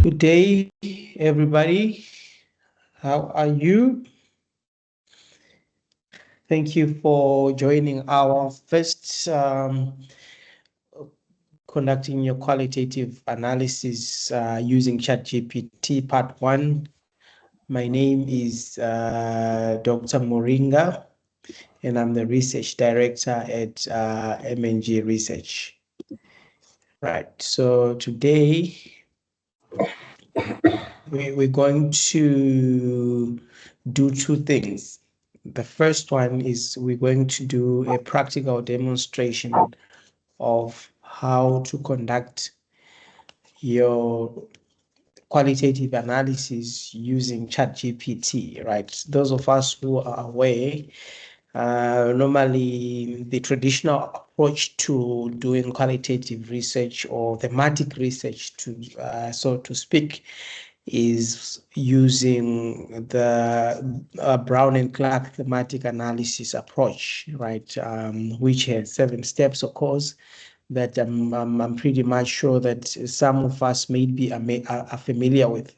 Good day, everybody. How are you? Thank you for joining our first conducting your qualitative analysis using ChatGPT part 1. My name is Dr. Muringa, and I'm the research director at M&G Research. Right, so today we're going to do two things. The first one is we're going to do a practical demonstration of how to conduct your qualitative analysis using ChatGPT, right? Those of us who are aware, normally the traditional approach to doing qualitative research or thematic research, so to speak, is using the Brown and Clark thematic analysis approach, right? Which has 7 steps, of course, that I'm pretty much sure that some of us are familiar with.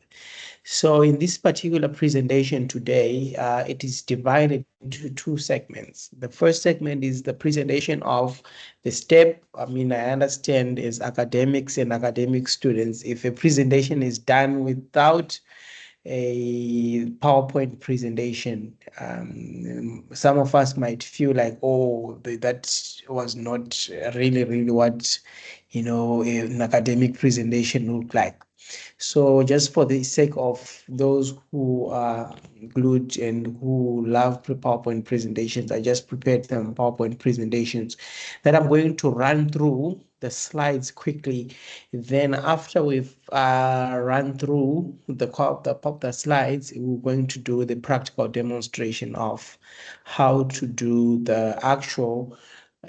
So in this particular presentation today, it is divided into 2 segments. The first segment is the presentation of the step. I understand as academics and academic students, if a presentation is done without a PowerPoint presentation, some of us might feel like, oh, that was not really what, an academic presentation looked like. So just for the sake of those who are glued and who love PowerPoint presentations, I just prepared them PowerPoint presentations that I'm going to run through the slides quickly. Then after we've run through the slides, we're going to do the practical demonstration of how to do the actual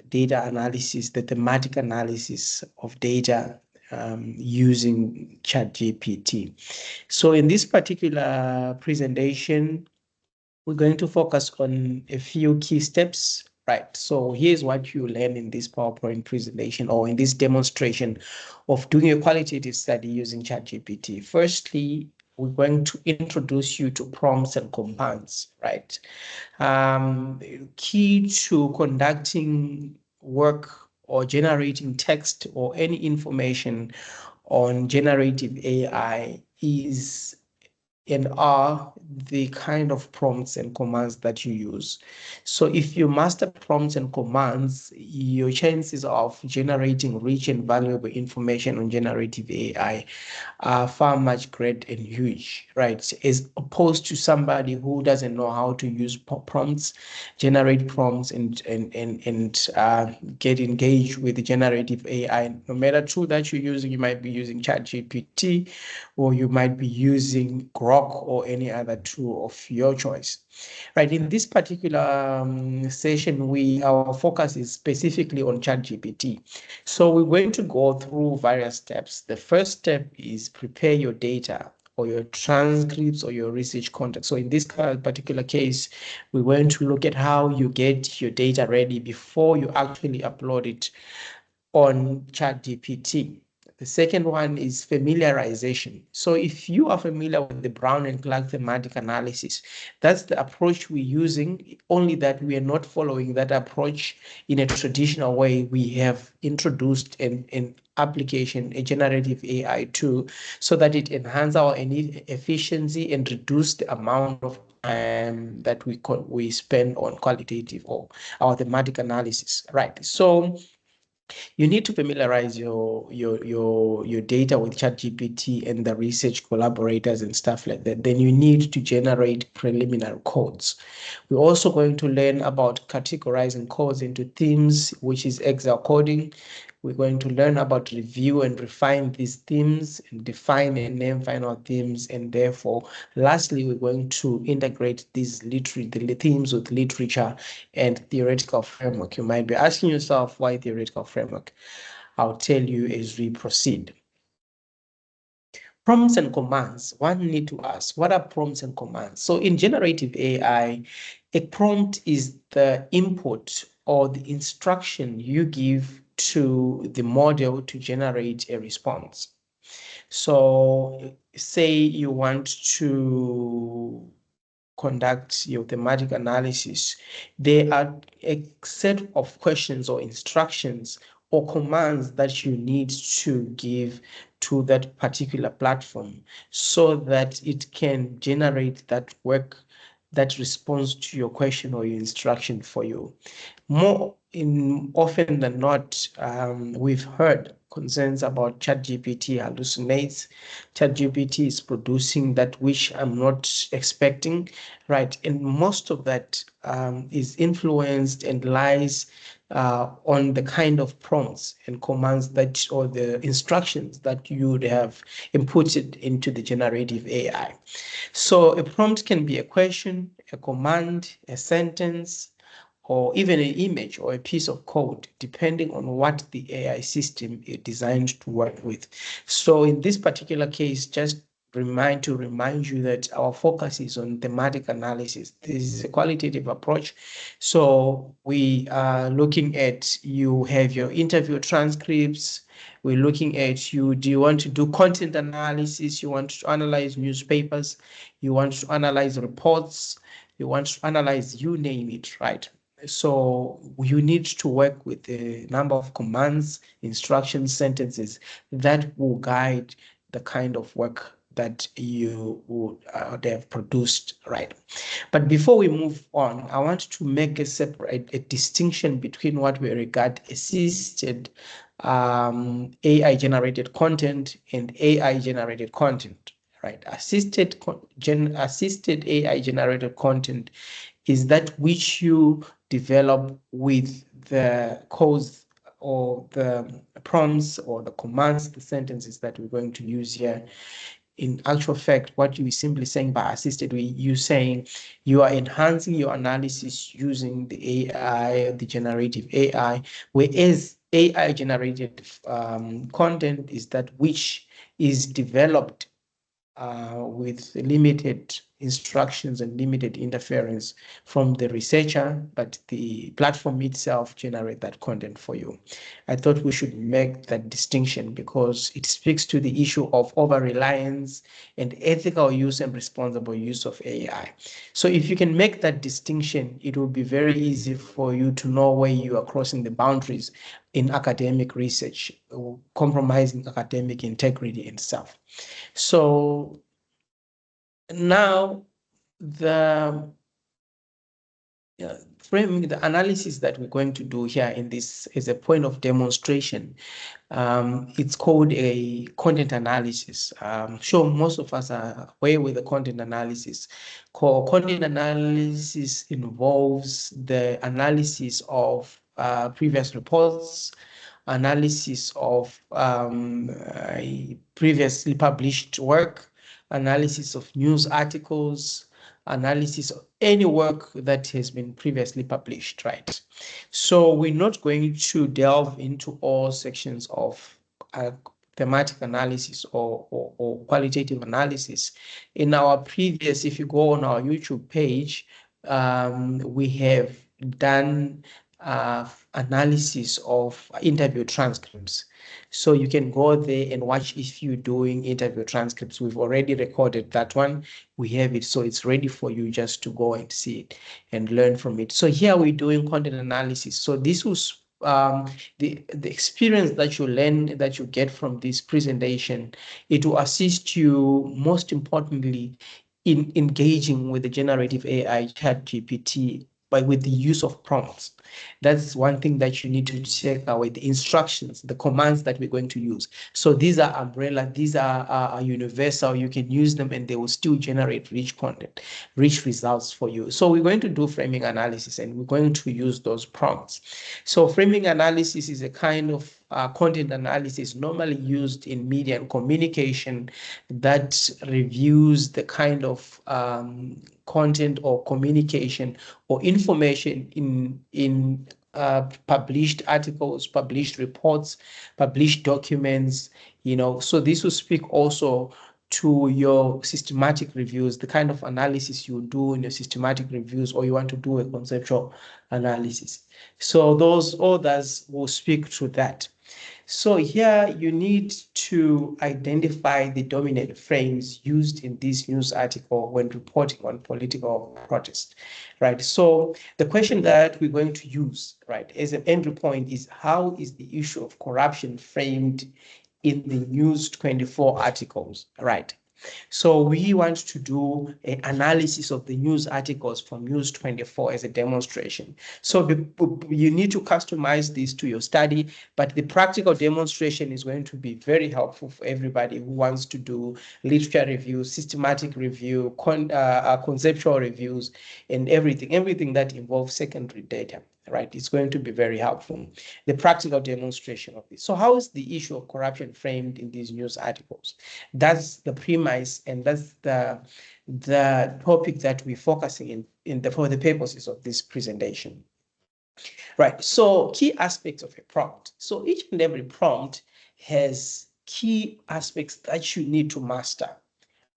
data analysis, the thematic analysis of data using ChatGPT. So in this particular presentation, we're going to focus on a few key steps, right? So here's what you learn in this PowerPoint presentation or in this demonstration of doing a qualitative study using ChatGPT. Firstly, we're going to introduce you to prompts and commands, right? Key to conducting work or generating text or any information on generative AI is and are the kind of prompts and commands that you use. So if you master prompts and commands, your chances of generating rich and valuable information on generative AI are far much great and huge, right? As opposed to somebody who doesn't know how to use prompts, generate prompts, and get engaged with the generative AI. No matter tool that you're using, you might be using ChatGPT, or you might be using Grok or any other tool of your choice. Right, in this particular session, our focus is specifically on ChatGPT. So we're going to go through various steps. The first step is prepare your data or your transcripts or your research content. So in this particular case, we're going to look at how you get your data ready before you actually upload it on ChatGPT. The second one is familiarization. So if you are familiar with the Brown and Clark thematic analysis, that's the approach we're using, only that we are not following that approach in a traditional way. We have introduced an application, a generative AI tool, so that it enhances our efficiency and reduce the amount of time that we spend on qualitative or our thematic analysis, right? So you need to familiarize your data with ChatGPT and the research collaborators and stuff like that. Then you need to generate preliminary codes. We're also going to learn about categorizing codes into themes, which is Excel coding. We're going to learn about review and refine these themes and define and name final themes. And therefore, lastly, we're going to integrate the themes with literature and theoretical framework. You might be asking yourself, why theoretical framework? I'll tell you as we proceed. Prompts and commands. One need to ask, what are prompts and commands? So in generative AI, a prompt is the input or the instruction you give to the model to generate a response. So say you want to conduct your thematic analysis, there are a set of questions or instructions or commands that you need to give to that particular platform so that it can generate that work that responds to your question or your instruction for you. Often than not, we've heard concerns about ChatGPT hallucinates. ChatGPT is producing that which I'm not expecting, right? And most of that is influenced and lies on the kind of prompts and commands that, or the instructions that you would have inputted into the generative AI. So a prompt can be a question, a command, a sentence, or even an image or a piece of code, depending on what the AI system is designed to work with. So in this particular case, just remind you that our focus is on thematic analysis. This is a qualitative approach. So we are looking at, you have your interview transcripts. We're looking at you. Do you want to do content analysis? You want to analyze newspapers? You want to analyze reports? You want to analyze, you name it, right? So you need to work with a number of commands, instructions, sentences that will guide the kind of work that you would have produced, right? But before we move on, I want to make a distinction between what we regard assisted AI generated content and AI generated content, right? Assisted AI generated content is that which you develop with the codes or the prompts or the commands, the sentences that we're going to use here. In actual fact, what you're simply saying by assisted, you saying you are enhancing your analysis using the AI, the generative AI, whereas AI generated content is that which is developed with limited instructions and limited interference from the researcher, but the platform itself generate that content for you. I thought we should make that distinction because it speaks to the issue of over-reliance and ethical use and responsible use of AI. So if you can make that distinction, it will be very easy for you to know where you are crossing the boundaries in academic research, or compromising academic integrity and stuff. So now the framing, the analysis that we're going to do here in this is a point of demonstration. It's called a content analysis. Sure, most of us are aware with the content analysis. Content analysis involves the analysis of previous reports, analysis of previously published work, analysis of news articles, analysis of any work that has been previously published, right? So we're not going to delve into all sections of thematic analysis or qualitative analysis. In our previous, if you go on our YouTube page, we have done analysis of interview transcripts. So you can go there and watch if you're doing interview transcripts. We've already recorded that one. We have it, so it's ready for you just to go and see it and learn from it. So here we're doing content analysis. So this was the experience that you learn, that you get from this presentation. It will assist you, most importantly, in engaging with the generative AI ChatGPT with the use of prompts. That's one thing that you need to check away, the instructions, the commands that we're going to use. So these are umbrella, these are universal. You can use them and they will still generate rich content, rich results for you. So we're going to do framing analysis and we're going to use those prompts. So framing analysis is a kind of content analysis normally used in media and communication that reviews the kind of content or communication or information in published articles, published reports, published documents, so this will speak also to your systematic reviews, the kind of analysis you do in your systematic reviews, or you want to do a conceptual analysis. So those others will speak to that. So here you need to identify the dominant frames used in this news article when reporting on political protest, right? So the question that we're going to use, right, as an entry point is, how is the issue of corruption framed in the News 24 articles, right? So we want to do an analysis of the news articles from News 24 as a demonstration. So you need to customize this to your study, but the practical demonstration is going to be very helpful for everybody who wants to do literature review, systematic review, conceptual reviews, and everything that involves secondary data, right? It's going to be very helpful. The practical demonstration of this. So how is the issue of corruption framed in these news articles? That's the premise, and that's the topic that we're focusing for the purposes of this presentation. Right. So key aspects of a prompt. So each and every prompt has key aspects that you need to master.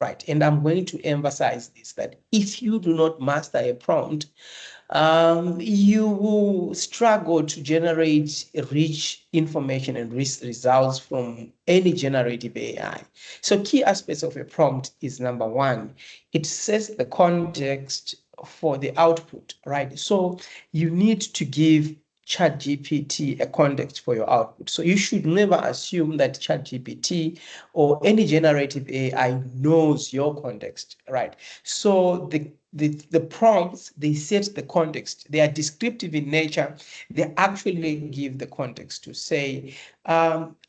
Right. And I'm going to emphasize this, that if you do not master a prompt, you will struggle to generate rich information and rich results from any generative AI. So key aspects of a prompt is, number one, it sets the context for the output, right? So you need to give ChatGPT a context for your output. So you should never assume that ChatGPT or any generative AI knows your context, right? So the prompts, they set the context. They are descriptive in nature. They actually give the context to say,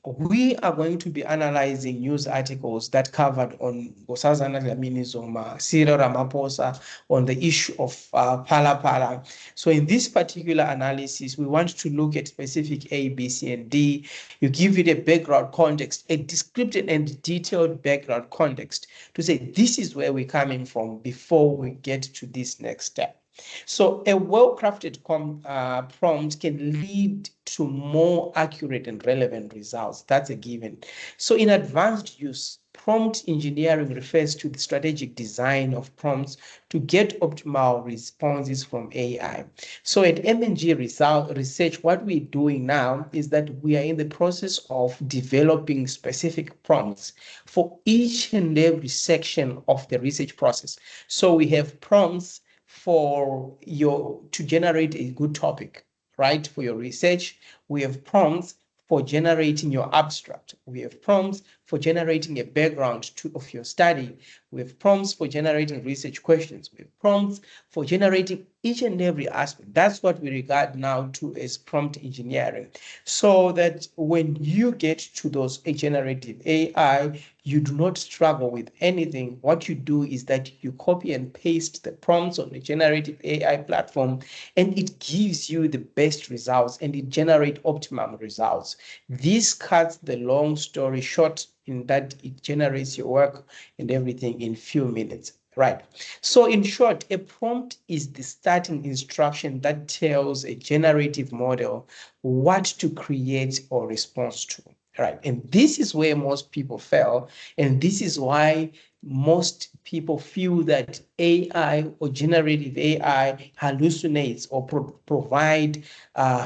we are going to be analyzing news articles that covered on Nkosazana Dlamini Zuma, Cyril Ramaphosa, on the issue of Phala Phala. So in this particular analysis, we want to look at specific A, B, C, and D. You give it a background context, a descriptive and detailed background context to say, this is where we're coming from before we get to this next step. So a well-crafted prompt can lead to more accurate and relevant results. That's a given. So in advanced use, prompt engineering refers to the strategic design of prompts to get optimal responses from AI. So at M&G Research, what we're doing now is that we are in the process of developing specific prompts for each and every section of the research process. So we have prompts to generate a good topic, right? For your research, we have prompts for generating your abstract. We have prompts for generating a background of your study. We have prompts for generating research questions. We have prompts for generating each and every aspect. That's what we regard now to as prompt engineering. So that when you get to those generative AI, you do not struggle with anything. What you do is that you copy and paste the prompts on the generative AI platform, and it gives you the best results and it generates optimum results. This cuts the long story short in that it generates your work and everything in few minutes. Right. So in short, a prompt is the starting instruction that tells a generative model what to create or respond to. Right. And this is where most people fail. And this is why most people feel that AI or generative AI hallucinates or provide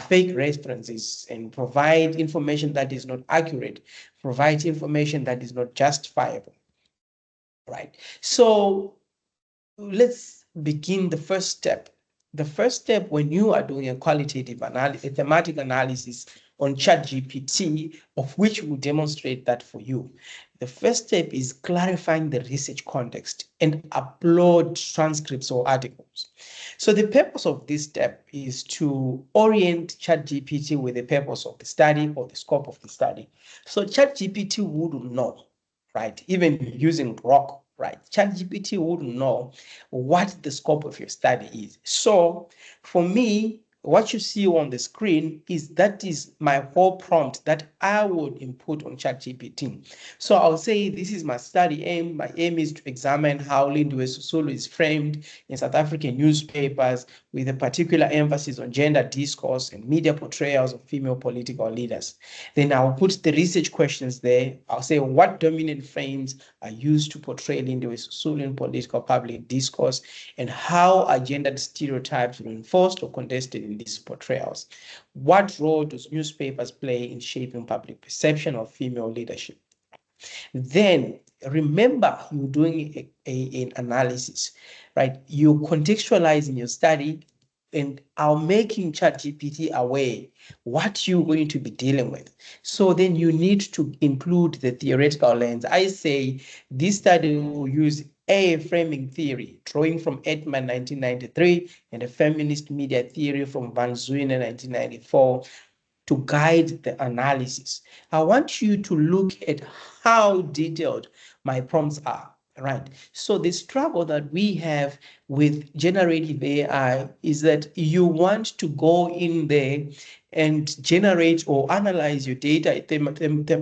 fake references and provide information that is not accurate, provide information that is not justifiable. Right. So let's begin the first step. The first step when you are doing a qualitative analysis, a thematic analysis on ChatGPT, of which will demonstrate that for you. The first step is clarifying the research context and upload transcripts or articles. So the purpose of this step is to orient ChatGPT with the purpose of the study or the scope of the study. So ChatGPT wouldn't know, right? Even using Grok, right? ChatGPT wouldn't know what the scope of your study is. So for me, what you see on the screen that is my whole prompt that I would input on ChatGPT. So I'll say, this is my study aim. My aim is to examine how Lindiwe Sisulu is framed in South African newspapers with a particular emphasis on gender discourse and media portrayals of female political leaders. Then I'll put the research questions there. I'll say, what dominant frames are used to portray Lindiwe Sisulu in political public discourse, and how are gendered stereotypes reinforced or contested in in these portrayals? What role does newspapers play in shaping public perception of female leadership? Then remember, you're doing an analysis, right? You're contextualizing your study and are making ChatGPT aware what you're going to be dealing with. So then you need to include the theoretical lens. I say this study will use a framing theory, drawing from Edman 1993 and a feminist media theory from Van Zuyne 1994 to guide the analysis. I want you to look at how detailed my prompts are, right? So the struggle that we have with generative AI is that you want to go in there and generate or analyze your data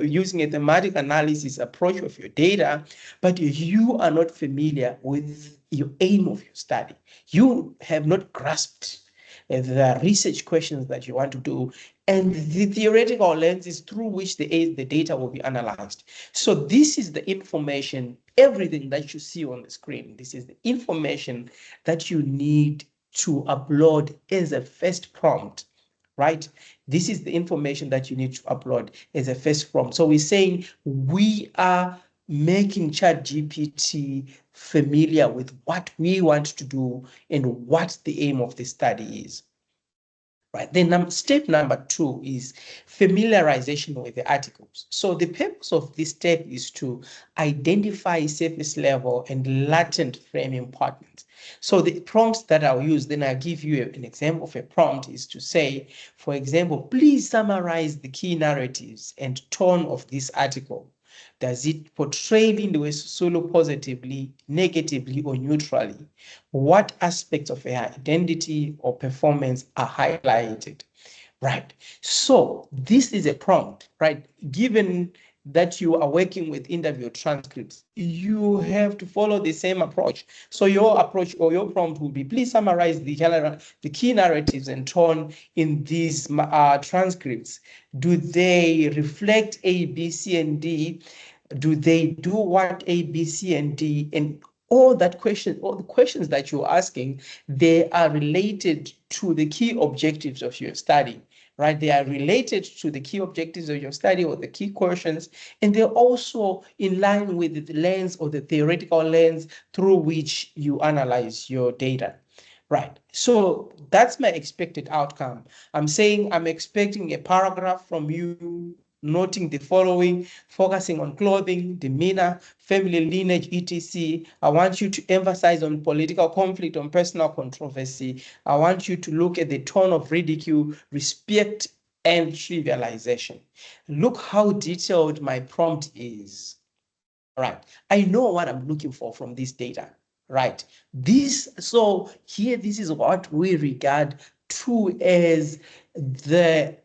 using a thematic analysis approach of your data, but you are not familiar with your aim of your study. You have not grasped the research questions that you want to do, and the theoretical lenses through which the data will be analyzed. So this is the information, everything that you see on the screen. This is the information that you need to upload as a first prompt, right? This is the information that you need to upload as a first prompt. So we're saying we are making ChatGPT familiar with what we want to do and what the aim of the study is. Right. Then step number 2 is familiarization with the articles. So the purpose of this step is to identify surface level and latent framing patterns. So the prompts that I'll use, then I'll give you an example of a prompt, is to say, for example, please summarize the key narratives and tone of this article. Does it portray Lindiwe Sisulu positively, negatively, or neutrally? What aspects of her identity or performance are highlighted? Right. So this is a prompt, right? Given that you are working with interview transcripts, you have to follow the same approach. So your approach or your prompt will be, please summarize the key narratives and tone in these transcripts. Do they reflect A, B, C, and D? Do they do what A, B, C, and D? And all the questions that you're asking, they are related to the key objectives of your study, right? They are related to the key objectives of your study or the key questions, and they're also in line with the lens or the theoretical lens through which you analyze your data. Right. So that's my expected outcome. I'm saying I'm expecting a paragraph from you noting the following, focusing on clothing, demeanor, family lineage, etc. I want you to emphasize on political conflict, on personal controversy. I want you to look at the tone of ridicule, respect, and trivialization. Look how detailed my prompt is. Right. I know what I'm looking for from this data. Right. So here, this is what we regard to as the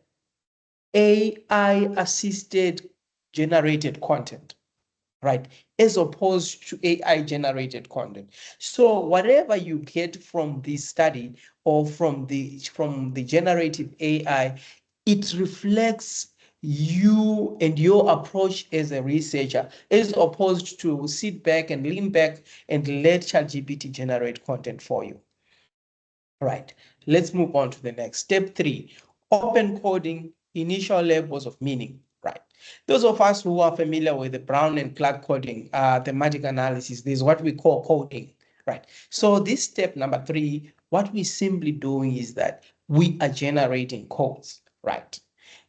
AI assisted generated content, right? As opposed to AI generated content. So whatever you get from this study or from the generative AI, it reflects you and your approach as a researcher, as opposed to sit back and lean back and let ChatGPT generate content for you. Right. Let's move on to the next. Step 3, open coding, initial levels of meaning. Right. Those of us who are familiar with the Brown and Clark coding, thematic analysis, this is what we call coding. Right. So this step number 3, what we're simply doing is that we are generating codes. Right.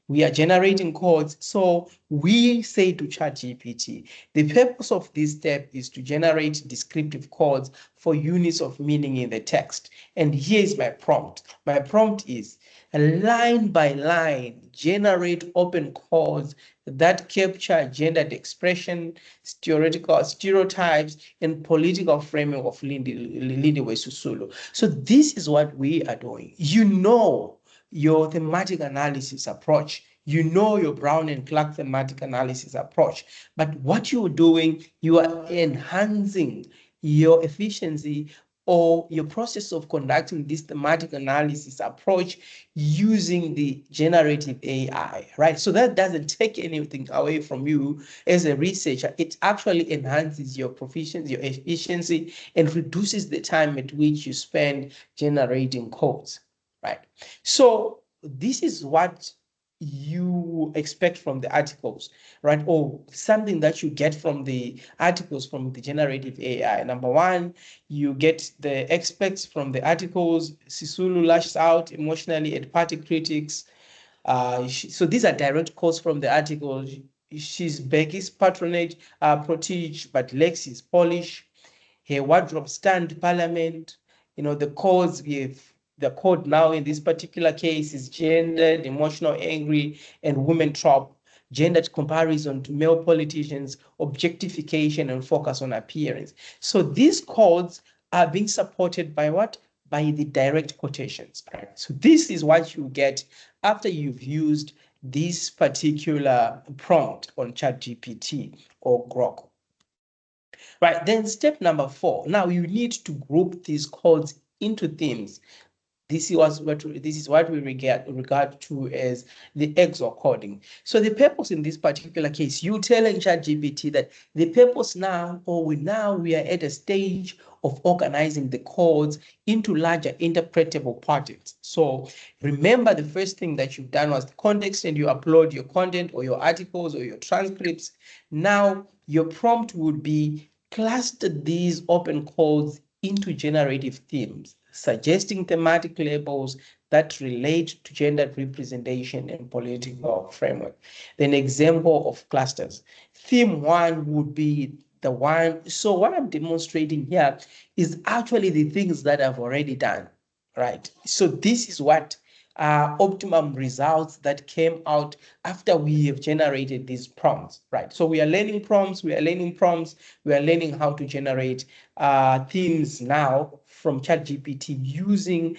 We are generating codes. So we say to ChatGPT, the purpose of this step is to generate descriptive codes for units of meaning in the text. And here is my prompt. My prompt is, line by line, generate open codes that capture gendered expression, stereotypes, and political framing of Lindiwe Sisulu. So this is what we are doing. You know your thematic analysis approach. You know your Brown and Clark thematic analysis approach. But what you're doing, you are enhancing your efficiency or your process of conducting this thematic analysis approach using the generative AI, right? So that doesn't take anything away from you as a researcher. It actually enhances your proficiency, your efficiency, and reduces the time at which you spend generating codes. right? So this is what you expect from the articles, right? Or something that you get from the articles from the generative AI. Number one, you get the experts from the articles. Sisulu lashes out emotionally at party critics. So these are direct quotes from the article. She's Becky's patronage, protege, but Lex is Polish. Her wardrobe stand parliament. The codes give the code now in this particular case is gendered, emotional, angry, and women trope. Gendered comparison to male politicians, objectification, and focus on appearance. So these codes are being supported by what? By the direct quotations. Right? So this is what you get after you've used this particular prompt on ChatGPT or Grok. Right, then step number 4. Now you need to group these codes into themes. This is what we regard to as the XOR coding. So the purpose in this particular case, you telling ChatGPT that the purpose now, or we are at a stage of organizing the codes into larger interpretable patterns. So remember, the first thing that you've done was the context, and you upload your content or your articles or your transcripts. Now your prompt would be cluster these open codes into generative themes, suggesting thematic labels that relate to gender representation and political framework. An example of clusters. Theme 1 would be the one. So what I'm demonstrating here is actually the things that I've already done, right? So this is what optimum results that came out after we have generated these prompts, right? So we are learning prompts, we are learning how to generate themes now from ChatGPT using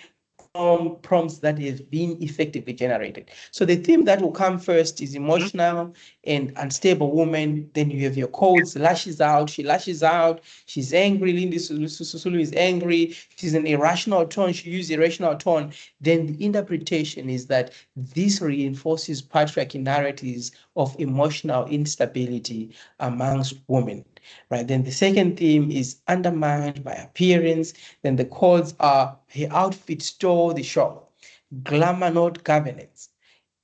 prompts that have been effectively generated. So the theme that will come first is emotional and unstable woman. Then you have your codes, lashes out, she lashes out, she's angry, Lindy Susulu is angry, she's an irrational tone, she uses irrational tone. Then the interpretation is that this reinforces patriarchy narratives of emotional instability amongst women, right? Then the second theme is undermined by appearance. Then the codes are her outfit stole the show, glamour not governance,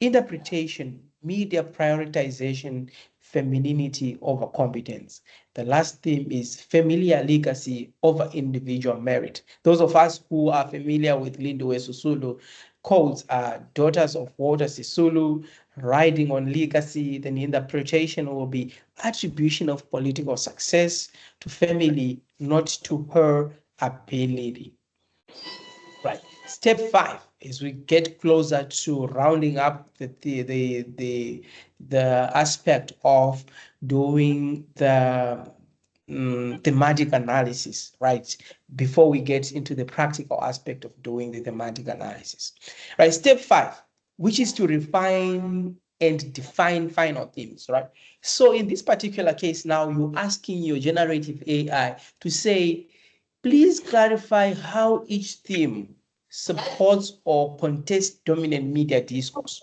interpretation, media prioritization, femininity over competence. The last theme is familiar legacy over individual merit. Those of us who are familiar with Lindiwe Susulu codes are daughters of Walter Sisulu, riding on legacy. Then the interpretation will be attribution of political success to family, not to her ability. Right. Step 5 is we get closer to rounding up the aspect of doing the thematic analysis, right? Before we get into the practical aspect of doing the thematic analysis. Right. Step 5, which is to refine and define final themes, right? So in this particular case, now you're asking your generative AI to say, please clarify how each theme supports or contests dominant media discourse.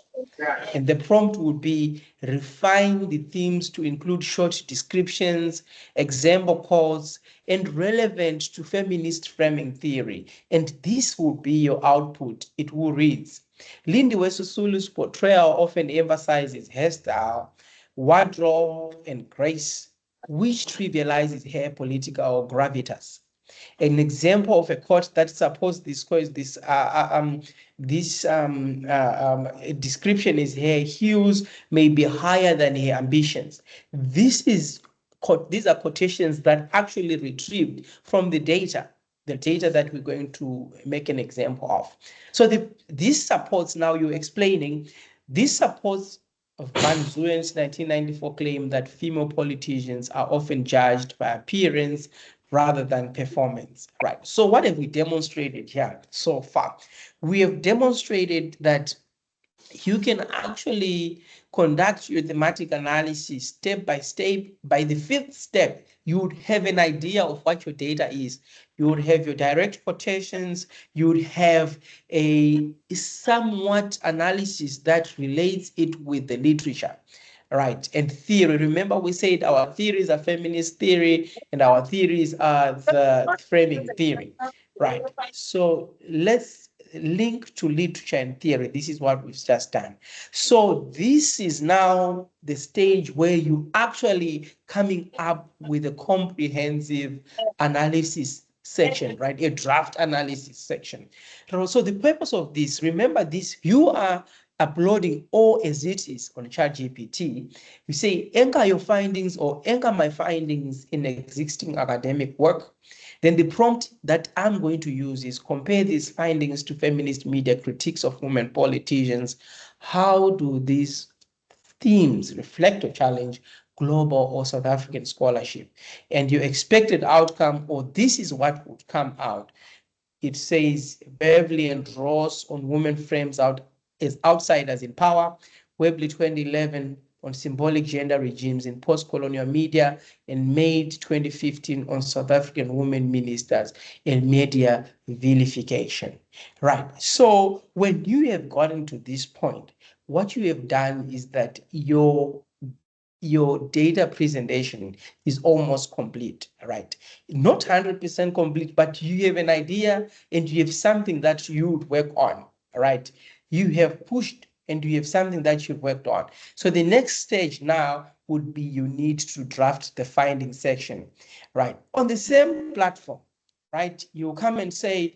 And the prompt would be refine the themes to include short descriptions, example quotes, and relevant to feminist framing theory. And this will be your output. It will read, Lindiwe Susulu's portrayal often emphasizes hairstyle, wardrobe, and grace, which trivializes her political gravitas. An example of a quote that supports this quote is this description is her heels may be higher than her ambitions. These are quotations that actually retrieved from the data that we're going to make an example of. So this supports, now you're explaining, this supports of Van Zuen's 1994 claim that female politicians are often judged by appearance rather than performance, right? So what have we demonstrated here so far? We have demonstrated that you can actually conduct your thematic analysis step by step. By the 5th step, you would have an idea of what your data is. You would have your direct quotations. You would have a somewhat analysis that relates it with the literature, right? And theory. Remember, we said our theories are feminist theory and our theories are the framing theory, right? So let's link to literature and theory. This is what we've just done. So this is now the stage where you actually coming up with a comprehensive analysis section, right? A draft analysis section. So the purpose of this, remember this, you are uploading all as it is on ChatGPT. You say, anchor your findings or anchor my findings in existing academic work. Then the prompt that I'm going to use is compare these findings to feminist media critiques of women politicians. How do these themes reflect or challenge global or South African scholarship? And your expected outcome, or this is what would come out. It says Beverly and Ross on women frames out as outsiders in power, Webley 2011 on symbolic gender regimes in post-colonial media, and May 2015 on South African women ministers and media vilification. Right. So when you have gotten to this point, what you have done is that your data presentation is almost complete, right? Not 100% complete, but you have an idea and you have something that you would work on, right? You have pushed and you have something that you've worked on. So the next stage now would be you need to draft the finding section, right? On the same platform, right? You come and say,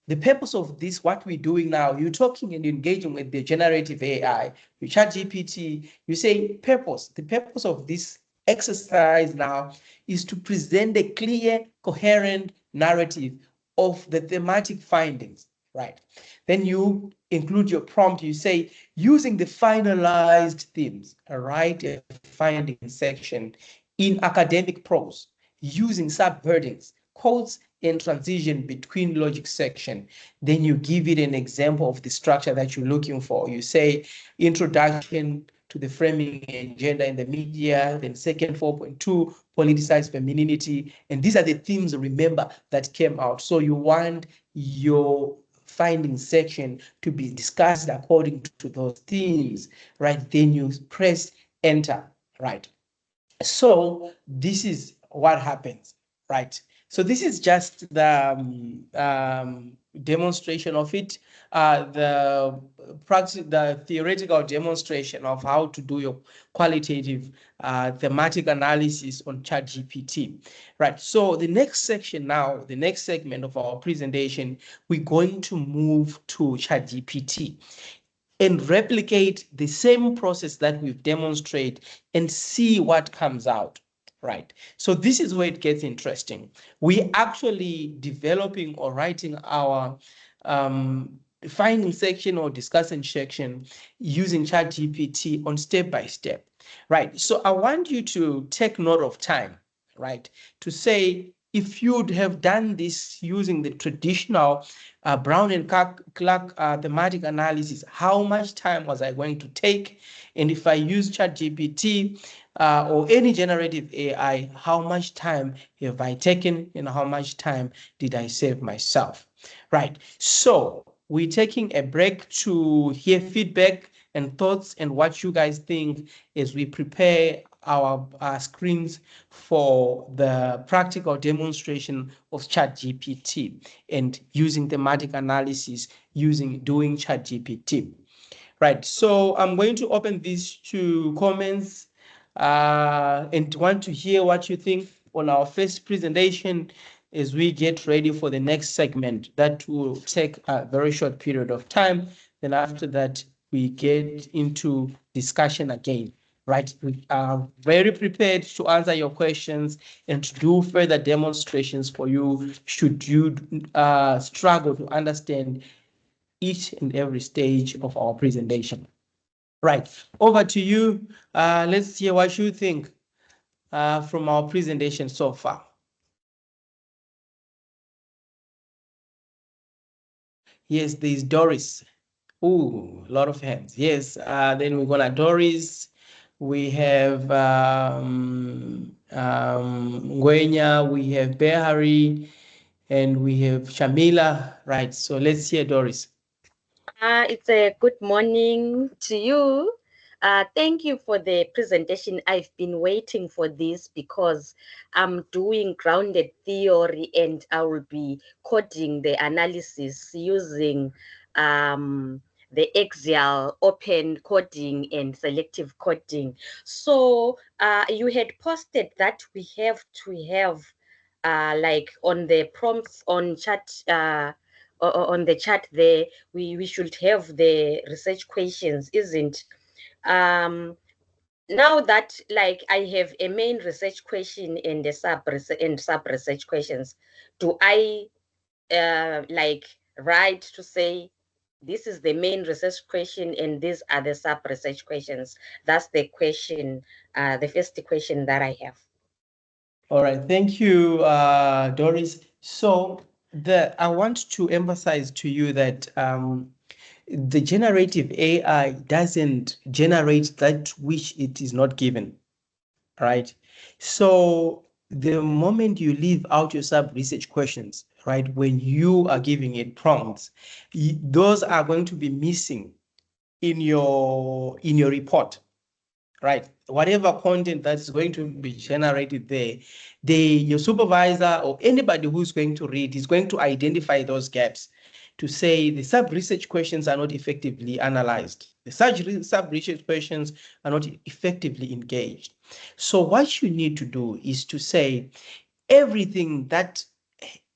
the purpose of this, what we're doing now, you're talking and engaging with the generative AI, you chat GPT, you say purpose. The purpose of this exercise now is to present a clear, coherent narrative of the thematic findings, right? Then you include your prompt, you say, using the finalized themes, write a finding section in academic prose, using subheadings, quotes, and transition between logic section. Then you give it an example of the structure that you're looking for. You say introduction to the framing and gender in the media, then second 4.2, politicized femininity. And these are the themes, remember, that came out. So you want your finding section to be discussed according to those themes, right? Then you press enter, right? So this is what happens, right? So this is just the demonstration of it, the practice, the theoretical demonstration of how to do your qualitative thematic analysis on ChatGPT, right? So the next section now, the next segment of our presentation, we're going to move to ChatGPT and replicate the same process that we've demonstrated and see what comes out, right? So this is where it gets interesting. We actually developing or writing our finding section or discussion section using ChatGPT on step by step, right? So I want you to take note of time, right? To say, if you'd have done this using the traditional Brown and Clark thematic analysis, how much time was I going to take? And if I use ChatGPT or any generative AI, how much time have I taken and how much time did I save myself? Right. So we're taking a break to hear feedback and thoughts and what you guys think as we prepare our screens for the practical demonstration of ChatGPT and using thematic analysis doing ChatGPT. Right, so I'm going to open this to comments and want to hear what you think on our first presentation as we get ready for the next segment. That will take a very short period of time. Then after that, we get into discussion again, right? We are very prepared to answer your questions and to do further demonstrations for you should you struggle to understand each and every stage of our presentation. Right, over to you. Let's hear what you think from our presentation so far. Yes, there's Doris. Ooh, a lot of hands. Yes, then we're gonna Doris. We have Ngwenya, we have Behari, and we have Shamila. Right, so let's hear Doris. It's a good morning to you. Thank you for the presentation. I've been waiting for this because I'm doing grounded theory and I will be coding the analysis using the Excel open coding and selective coding. So you had posted that we have to have like on the prompts on chat on the chat there, we should have the research questions, isn't? Now that like I have a main research question and the sub research questions, do I like write to say this is the main research question and these are the sub research questions? That's the question, the first question that I have. All right, thank you, Doris. So I want to emphasize to you that the generative AI doesn't generate that which it is not given, right? So the moment you leave out your sub-research questions, right, when you are giving it prompts, those are going to be missing in your report, right? Whatever content that's going to be generated there, your supervisor or anybody who's going to read is going to identify those gaps to say the sub-research questions are not effectively analyzed. The sub-research questions are not effectively engaged. So what you need to do is to say everything that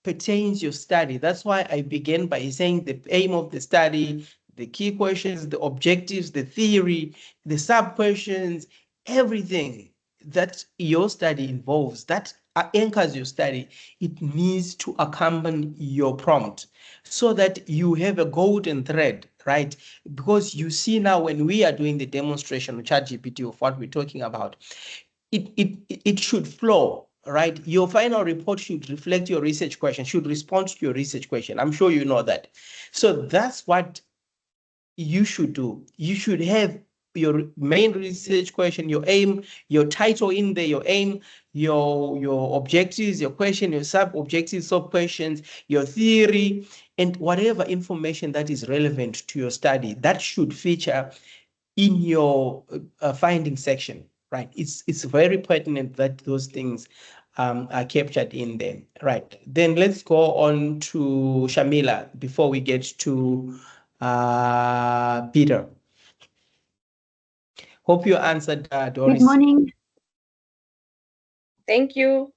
pertains your study. That's why I began by saying the aim of the study, the key questions, the objectives, the theory, the sub-questions, everything that your study involves, that anchors your study, it needs to accompany your prompt so that you have a golden thread, right? Because you see now when we are doing the demonstration of ChatGPT of what we're talking about, it should flow, right? Your final report should reflect your research question, should respond to your research question. I'm sure you know that. So that's what you should do. You should have your main research question, your aim, your title in there, your aim, your objectives, your question, your sub-objectives, sub-questions, your theory, and whatever information that is relevant to your study, that should feature in your finding section, right? It's very pertinent that those things are captured in there, right? Then let's go on to Shamila before we get to Peter. Hope you answered, Doris. Good morning. Thank you.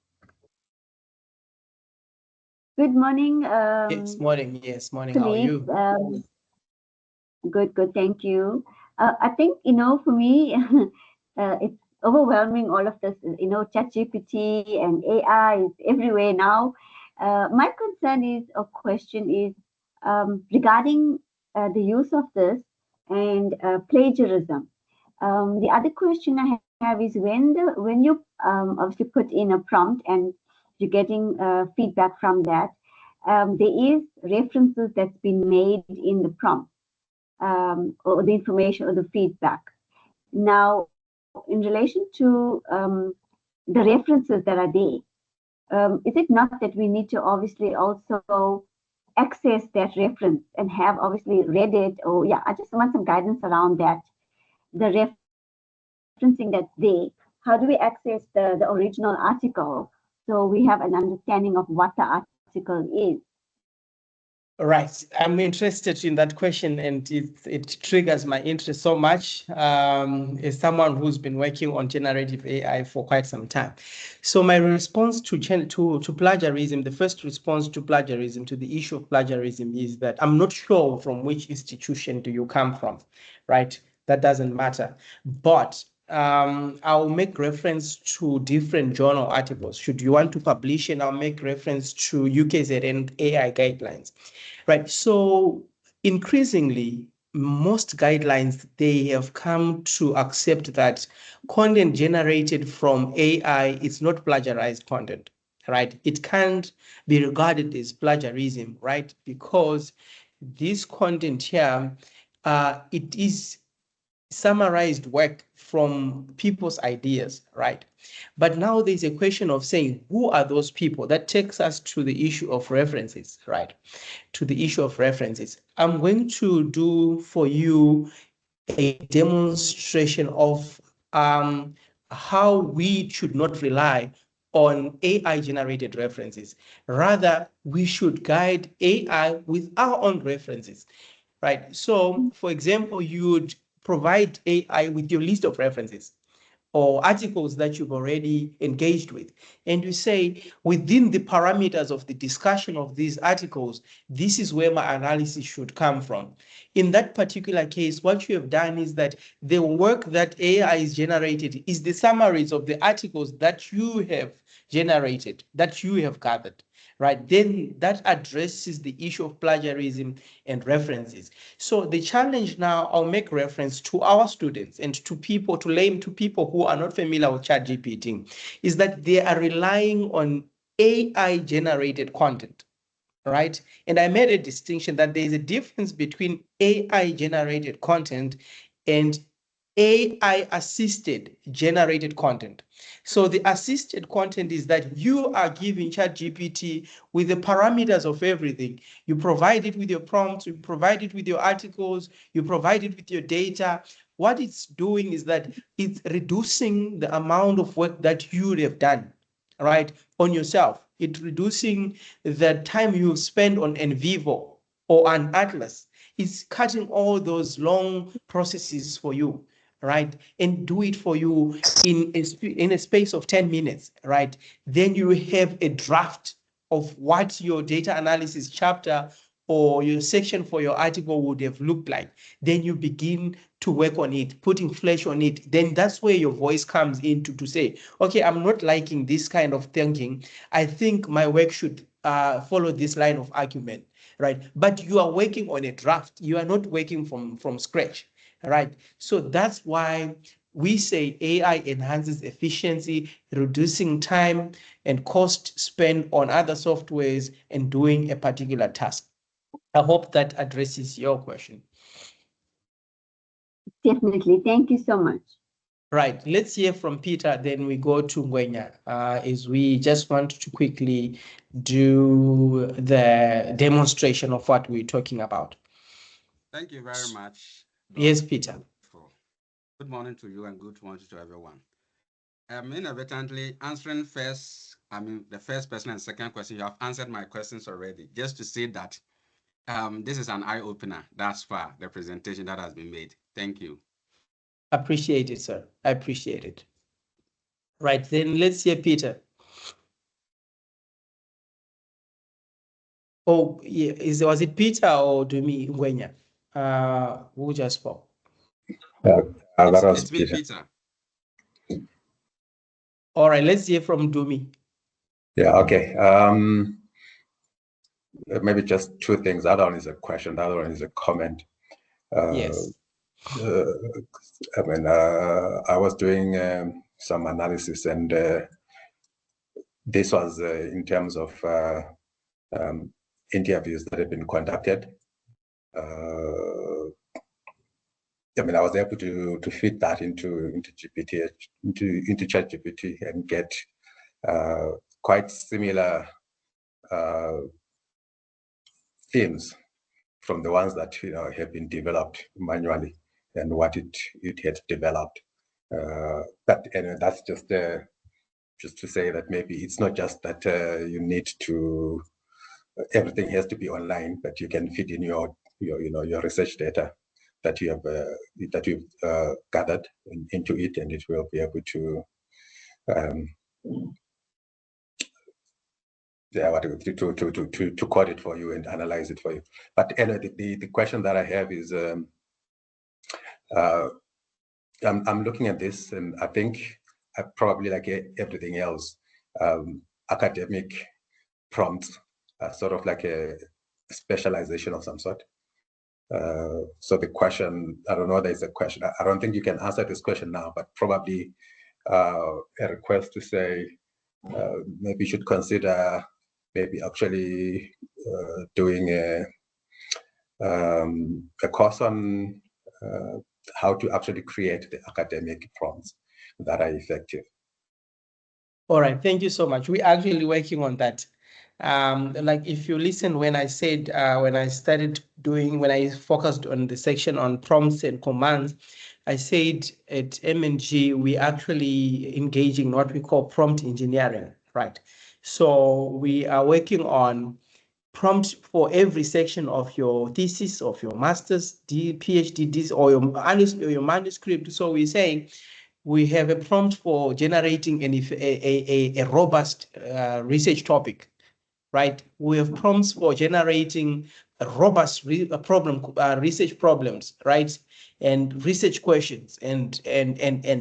Good morning. Yes, morning. Yes, morning. How are you? Good, thank you. I think, for me, it's overwhelming, all of this, ChatGPT and AI is everywhere now. My concern is, or question is, regarding the use of this and plagiarism. The other question I have is when you obviously put in a prompt and you're getting feedback from that, there is references that's been made in the prompt. Or the information or the feedback. Now, in relation to the references that are there, is it not that we need to obviously also access that reference and have obviously read it? Or yeah, I just want some guidance around that. The referencing that's there, how do we access the original article so we have an understanding of what the article is? Right. I'm interested in that question, and it triggers my interest so much as someone who's been working on generative AI for quite some time. So my response to plagiarism, the first response to plagiarism, to the issue of plagiarism, is that I'm not sure from which institution do you come from, right? That doesn't matter. But I'll make reference to different journal articles. Should you want to publish, and I'll make reference to UKZN AI guidelines, right? So increasingly, most guidelines, they have come to accept that content generated from AI is not plagiarized content, right? It can't be regarded as plagiarism, right? Because this content here, it is summarized work from people's ideas, right? But now there's a question of saying, who are those people? That takes us to the issue of references, right? To the issue of references. I'm going to do for you a demonstration of how we should not rely on AI-generated references. Rather, we should guide AI with our own references. right? So, for example, you would provide AI with your list of references or articles that you've already engaged with. And you say, within the parameters of the discussion of these articles, this is where my analysis should come from. In that particular case, what you have done is that the work that AI is generated is the summaries of the articles that you have generated, that you have gathered, right? Then that addresses the issue of plagiarism and references. So the challenge now, I'll make reference to our students and to people, to people who are not familiar with ChatGPT, is that they are relying on AI generated content, right? And I made a distinction that there is a difference between AI generated content and AI assisted generated content. So the assisted content is that you are giving ChatGPT with the parameters of everything. You provide it with your prompts, you provide it with your articles, you provide it with your data. What it's doing is that it's reducing the amount of work that you would have done, right, on yourself. It's reducing the time you spend on NVivo or an Atlas. It's cutting all those long processes for you, right? And do it for you in a space of 10 minutes, right? Then you have a draft of what your data analysis chapter or your section for your article would have looked like. Then you begin to work on it, putting flesh on it. Then that's where your voice comes in to say, okay, I'm not liking this kind of thinking. I think my work should follow this line of argument, right? But you are working on a draft. You are not working from scratch, right? So that's why we say AI enhances efficiency, reducing time and cost spent on other softwares and doing a particular task. I hope that addresses your question. Definitely. Thank you so much. Right. Let's hear from Peter, then we go to Ngwenya, as we just want to quickly do the demonstration of what we're talking about. Thank you very much. Yes, Peter. Good morning to you and good morning to everyone. Inadvertently answering the first person and second question, you have answered my questions already, just to say that this is an eye-opener thus far, the presentation that has been made. Thank you. Appreciate it, sir. I appreciate it. Right, then let's hear Peter. Oh, yeah, was it Peter or Dumi Ngwenya? Who just spoke? That was it's Peter. All right, let's hear from Dumi. Yeah, okay. Maybe just two things. The other one is a question, the other one is a comment. Yes. I mean, I was doing some analysis, and this was in terms of interviews that have been conducted. I mean, I was able to fit that into GPT, into ChatGPT, and get quite similar themes from the ones that have been developed manually and what it had developed. But anyway, that's just to say that maybe it's not just that you need to everything has to be online, but you can feed in your research data that you have gathered into it, and it will be able to to code it for you and analyze it for you. But anyway, the question that I have is, I'm looking at this, and I think I probably, like everything else, academic prompts are sort of like a specialization of some sort. So the question, I don't know, there's a question. I don't think you can answer this question now, but probably a request to say maybe you should consider maybe actually doing a course on how to actually create the academic prompts that are effective. All right, thank you so much. We're actually working on that. Like if you listen when I said, when I focused on the section on prompts and commands, I said at M&G, we actually engaging what we call prompt engineering, right? So we are working on prompt for every section of your thesis, of your master's, PhD, or your manuscript. So we're saying we have a prompt for generating a robust research topic, right? We have prompts for generating a robust research problems, right? And research questions, and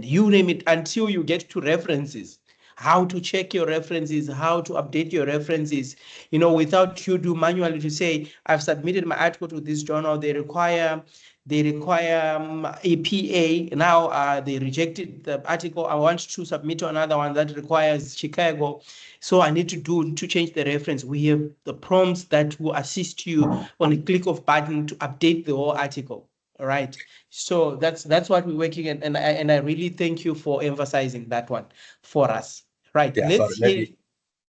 you name it, until you get to references, how to check your references, how to update your references, without you do manually to say, I've submitted my article to this journal, they require APA. Now they rejected the article. I want to submit to another one that requires Chicago. So I need to change the reference. We have the prompts that will assist you on a click of button to update the whole article. All right. So that's what we're working at, and I really thank you for emphasizing that one for us. Right. Yeah. Let's So maybe,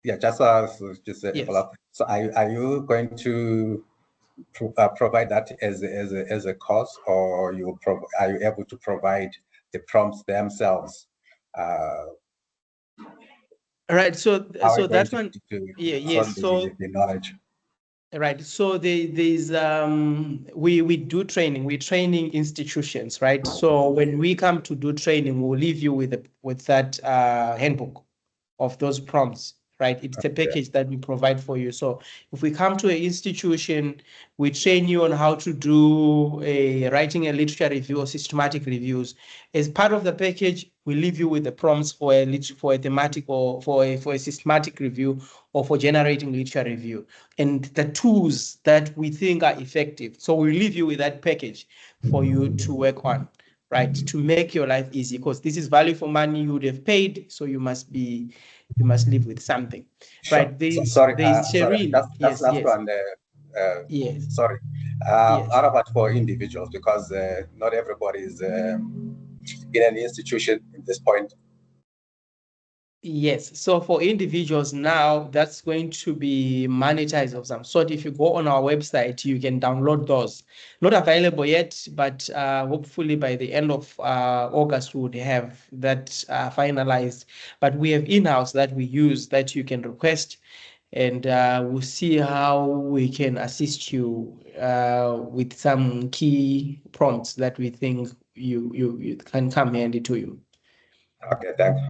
yeah. Just a yes. follow-up. So are you going to provide that as a course, or are you able to provide the prompts themselves? All right. So that one. Yes. So the knowledge. Right. So there's we do training. We're training institutions, right? So when we come to do training, we'll leave you with that handbook of those prompts, right? It's a package that we provide for you. So if we come to an institution, we train you on how to do writing a literature review or systematic reviews. As part of the package, we leave you with the prompts for a thematic or for a systematic review or for generating literature review, and the tools that we think are effective. So we leave you with that package for you to work on, right, to make your life easy, because this is value for money you would have paid, so you must live with something. Sure. Right. There's Shireen. That's yes. Last one. Yes. Sorry. Yes. How about for individuals? Because not everybody is in an institution at this point. Yes. So for individuals now, that's going to be monetized of some sort. If you go on our website, you can download those. Not available yet, but hopefully by the end of August, we would have that finalized. But we have in-house that we use that you can request, and we'll see how we can assist you with some key prompts that we think you can come handy to you. Okay, thanks.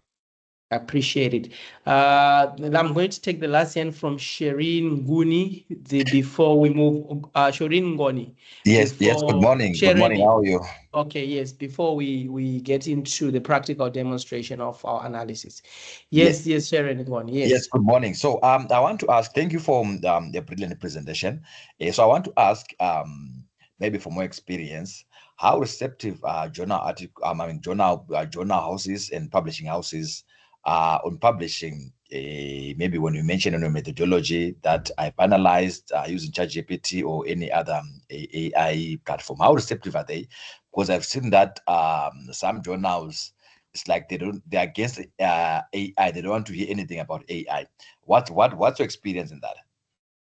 Appreciate it. I'm going to take the last hand from Shireen Guni before we move. Shireen Ngoni. Yes. Good morning. Good morning. How are you? Okay. Yes. Before we get into the practical demonstration of our analysis. Yes. Shireen Ngoni. Yes. Good morning. So I want to ask. Thank you for the brilliant presentation. So I want to ask, maybe from more experience, how receptive are journal houses and publishing houses on publishing, maybe when you mention in your methodology that I've analyzed using ChatGPT or any other AI platform. How receptive are they? Because I've seen that some journals, it's like they're against AI. They don't want to hear anything about AI. What's your experience in that?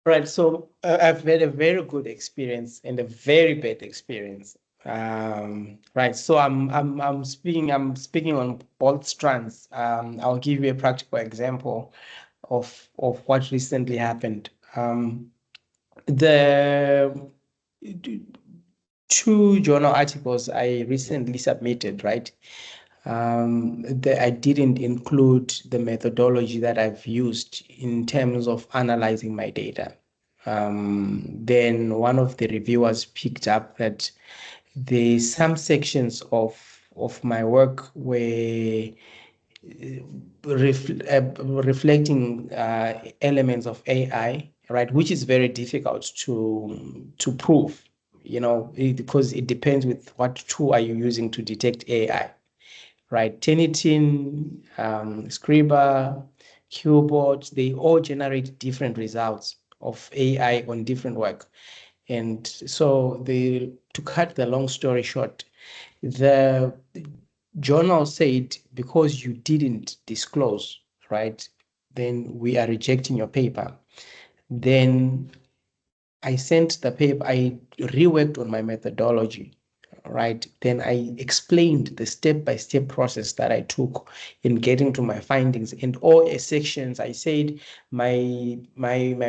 Right. So I've had a very good experience and a very bad experience. Right. So I'm speaking on both strands. I'll give you a practical example of what recently happened. The 2 journal articles I recently submitted, right? I didn't include the methodology that I've used in terms of analyzing my data. Then one of the reviewers picked up that some sections of my work were reflecting elements of AI, right, which is very difficult to prove, because it depends with what tool are you using to detect AI, right? Turnitin, Scriber, Qbot, they all generate different results of AI on different work. And so to cut the long story short, the journal said, because you didn't disclose, right, then we are rejecting your paper. Then I sent the paper, I reworked on my methodology, right? Then I explained the step-by-step process that I took in getting to my findings. In all sections, I said my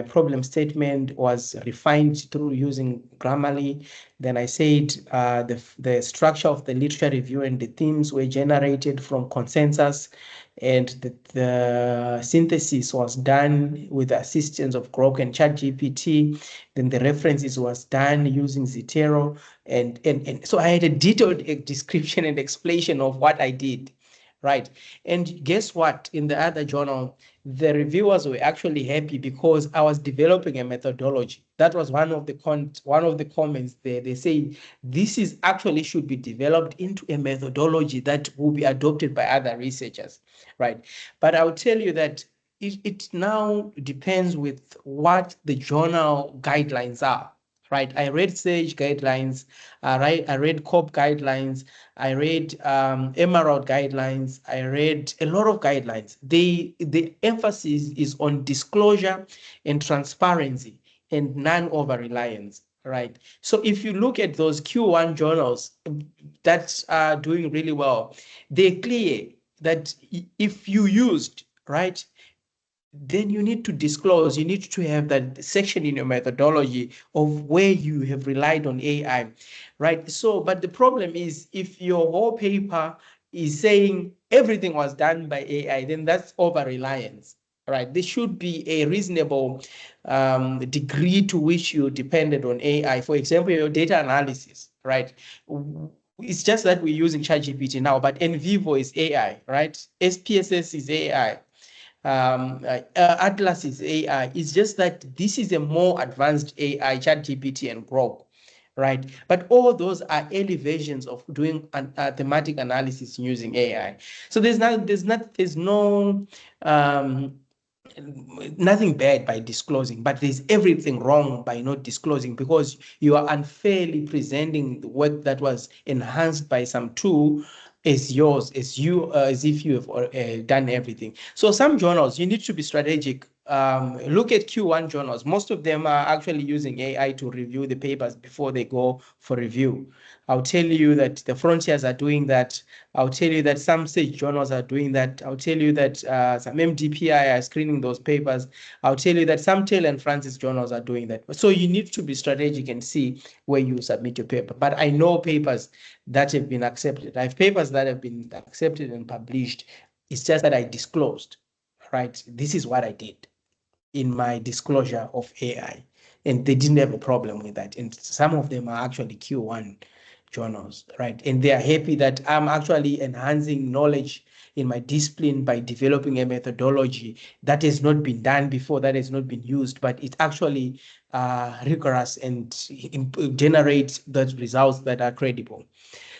problem statement was refined through using Grammarly. Then I said the structure of the literature review and the themes were generated from consensus, and the synthesis was done with the assistance of Grok and ChatGPT. Then the references was done using Zotero, and so I had a detailed description and explanation of what I did, right? And guess what? In the other journal, the reviewers were actually happy because I was developing a methodology. That was one of the comments there. They say this is actually should be developed into a methodology that will be adopted by other researchers, right? But I'll tell you that it now depends with what the journal guidelines are, right? I read SAGE guidelines, I read COP guidelines, I read Emerald guidelines, I read a lot of guidelines. The emphasis is on disclosure and transparency and non-over-reliance, right? So if you look at those Q1 journals that are doing really well, they're clear that if you used, right, then you need to disclose, you need to have that section in your methodology of where you have relied on AI, right? So, but the problem is if your whole paper is saying everything was done by AI, then that's over-reliance, right? There should be a reasonable degree to which you depended on AI. For example, your data analysis, right? It's just that we're using ChatGPT now, but NVivo is AI, right? SPSS is AI. Atlas is AI. It's just that this is a more advanced AI, ChatGPT and Grok, right? But all those are early versions of doing thematic analysis using AI. So there's no nothing bad by disclosing, but there's everything wrong by not disclosing because you are unfairly presenting the work that was enhanced by some tool as yours, as if you have done everything. So some journals, you need to be strategic. Look at Q1 journals. Most of them are actually using AI to review the papers before they go for review. I'll tell you that the Frontiers are doing that. I'll tell you that some SAGE journals are doing that. I'll tell you that some MDPI are screening those papers. I'll tell you that some Taylor and Francis journals are doing that. So you need to be strategic and see where you submit your paper. But I know papers that have been accepted. I have papers that have been accepted and published. It's just that I disclosed, right? This is what I did in my disclosure of AI. And they didn't have a problem with that. And some of them are actually Q1 journals, right? And they are happy that I'm actually enhancing knowledge in my discipline by developing a methodology that has not been done before, that has not been used, but it's actually rigorous and generates those results that are credible.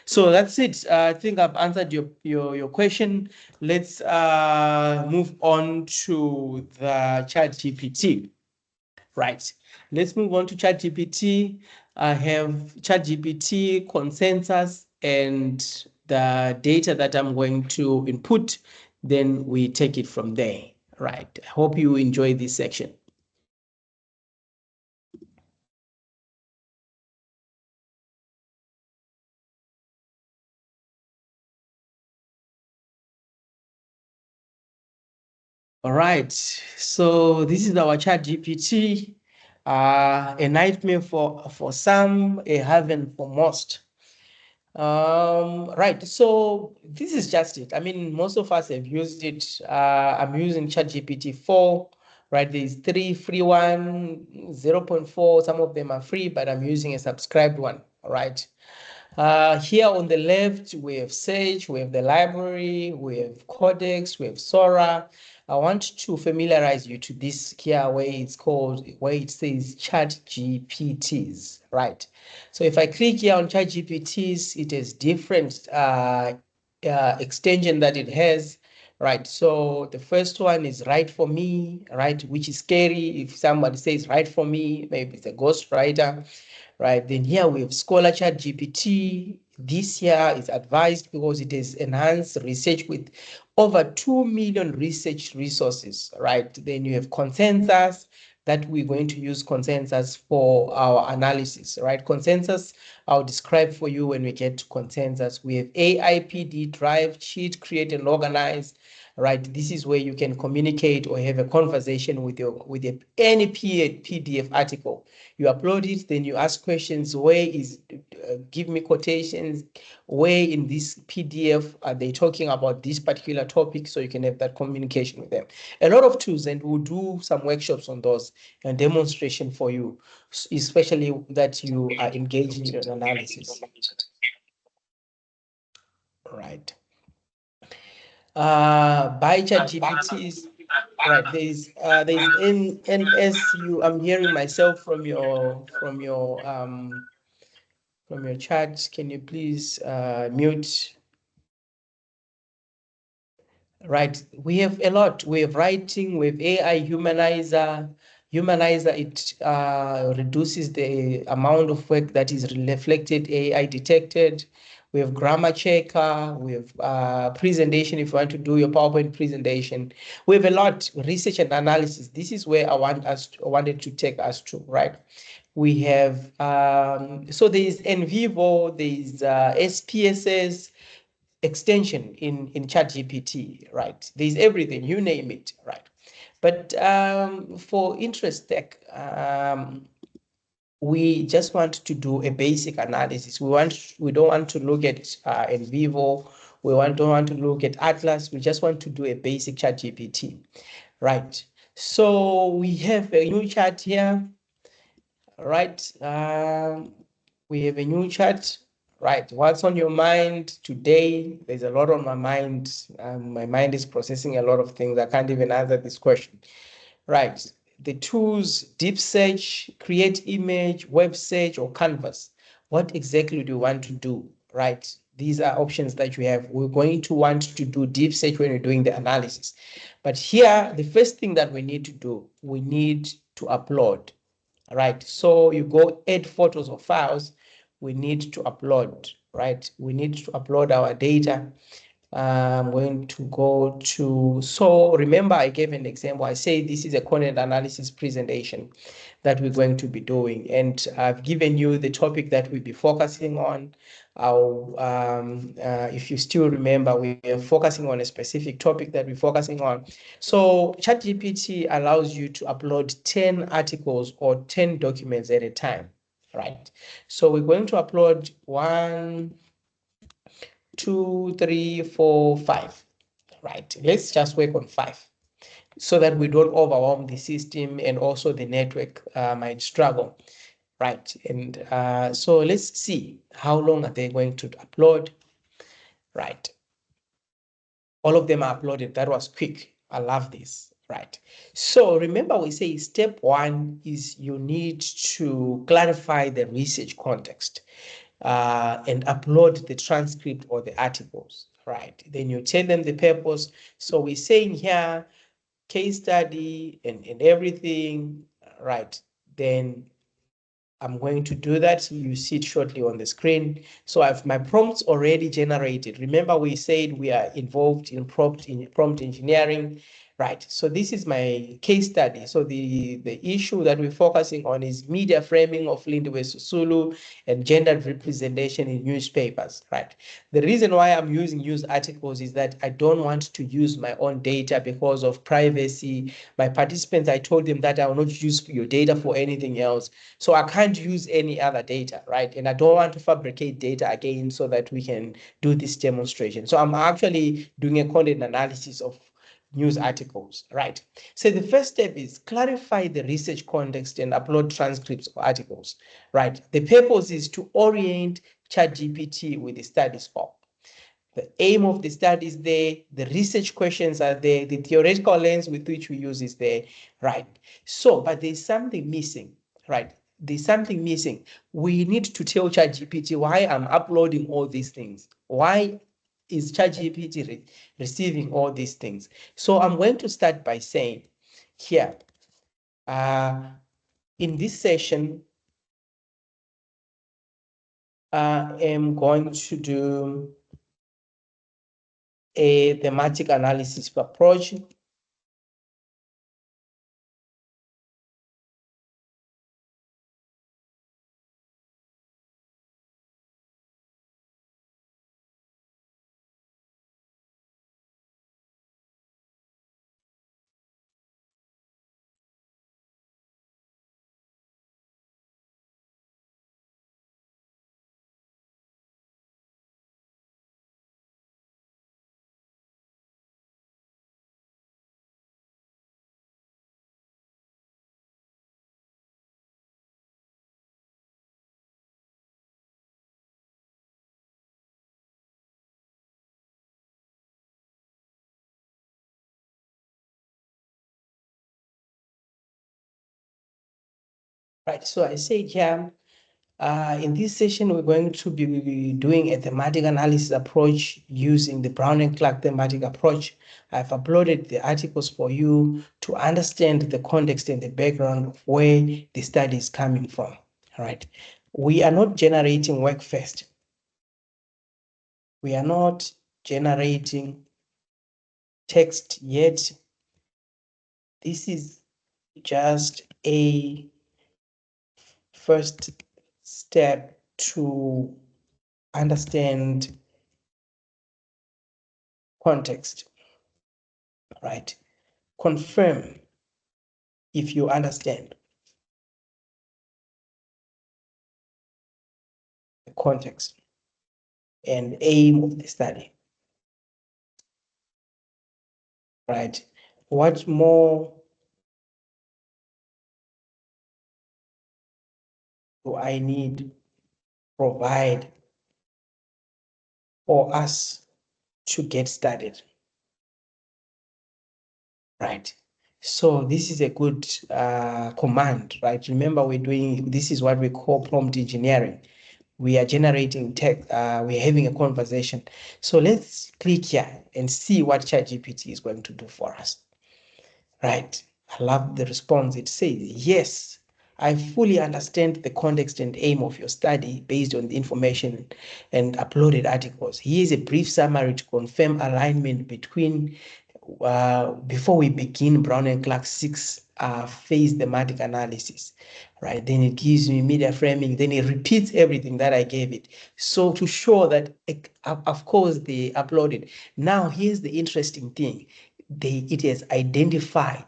So that's it. I think I've answered your question. Let's move on to the ChatGPT. Right. Let's move on to ChatGPT. I have ChatGPT consensus and the data that I'm going to input. Then we take it from there. Right. I hope you enjoy this section. All right, so this is our ChatGPT, a nightmare for some, a heaven for most. Right, so this is just it. I mean, most of us have used it. I'm using ChatGPT 4, right? There's 3 free one, 0.4, some of them are free, but I'm using a subscribed one, all right? Here on the left, we have Sage, we have the library, we have Codex, we have Sora. I want to familiarize you to this here where it says ChatGPTs, right? So if I click here on ChatGPTs, it has different extension that it has, right? So the first one is write for me, right? Which is scary. If somebody says write for me, maybe it's a ghostwriter. Right, then here we have Scholar ChatGPT. This here is advised because it has enhanced research with over 2 million research resources, right? Then you have consensus that we're going to use consensus for our analysis, right? Consensus, I'll describe for you when we get to consensus. We have AIPD, drive, cheat, create, and organize, right? This is where you can communicate or have a conversation with any PDF article. You upload it, then you ask questions. Where is, give me quotations. Where in this PDF are they talking about this particular topic? So you can have that communication with them. A lot of tools, and we'll do some workshops on those and demonstration for you, especially that you are engaging in an analysis. Right. By ChatGPT, right? There's NSU. I'm hearing myself from your chat. Can you please mute? Right, we have a lot. We have writing, we have AI humanizer. Humanizer, it reduces the amount of work that is reflected, AI detected. We have grammar checker, we have presentation if you want to do your PowerPoint presentation. We have a lot, research and analysis. This is where I wanted to take us to, right? We have, so there is NVivo, there is SPSS, extension in ChatGPT, right? There's everything, you name it, right? But for interest tech, we just want to do a basic analysis. We don't want to look at NVivo. Don't want to look at Atlas. We just want to do a basic ChatGPT, right? So we have a new chat here, right? We have a new chat. Right, what's on your mind today? There's a lot on my mind. My mind is processing a lot of things. I can't even answer this question. Right, the tools, deep search, create image, web search, or canvas. What exactly do you want to do? Right, these are options that you have. We're going to want to do deep search when we're doing the analysis. But here, the first thing that we need to do, we need to upload. Right, so you go add photos or files, we need to upload, right? We need to upload our data. I'm going to go to, so remember I gave an example. I say this is a content analysis presentation that we're going to be doing. And I've given you the topic that we'll be focusing on. If you still remember, we are focusing on a specific topic that we're focusing on. So ChatGPT allows you to upload 10 articles or 10 documents at a time, right? So we're going to upload 1, 2, 3, 4, 5, right? Let's just work on 5 so that we don't overwhelm the system and also the network might struggle, right? And so let's see how long are they going to upload, right? All of them are uploaded. That was quick. I love this, right? So remember we say step 1 is you need to clarify the research context and upload the transcript or the articles, right? Then you tell them the purpose. So we're saying here, case study and everything, right? Then I'm going to do that. You see it shortly on the screen. So I've my prompts already generated. Remember we said we are involved in prompt engineering, right? So this is my case study. So the issue that we're focusing on is media framing of Lindiwe Sisulu and gender representation in newspapers, right? The reason why I'm using news articles is that I don't want to use my own data because of privacy. My participants, I told them that I will not use your data for anything else. So I can't use any other data, right? And I don't want to fabricate data again so that we can do this demonstration. So I'm actually doing a content analysis of news articles, right? So the first step is clarify the research context and upload transcripts of articles, right? The purpose is to orient ChatGPT with the study scope. The aim of the study is there, the research questions are there, the theoretical lens with which we use is there, right? So, but there's something missing, right? There's something missing. We need to tell ChatGPT why I'm uploading all these things. Why is ChatGPT receiving all these things? So I'm going to start by saying here, in this session, I am going to do a thematic analysis approach. right? So I said here, in this session, we're going to be doing a thematic analysis approach using the Brown and Clark thematic approach. I've uploaded the articles for you to understand the context and the background of where the study is coming from. All right. We are not generating work first. We are not generating text yet. This is just a first step to understand context, right? Confirm if you understand the context and aim of the study, right? What more do I need to provide for us to get started, right? So this is a good command, right? Remember, this is what we call prompt engineering. We are generating text, we're having a conversation. So let's click here and see what ChatGPT is going to do for us, right? I love the response. It says, yes, I fully understand the context and aim of your study based on the information and uploaded articles. Here's a brief summary to confirm alignment between before we begin Brown and Clark 6 phase thematic analysis, right? Then it gives me media framing, then it repeats everything that I gave it. So to show that, of course, they uploaded. Now, here's the interesting thing. It has identified,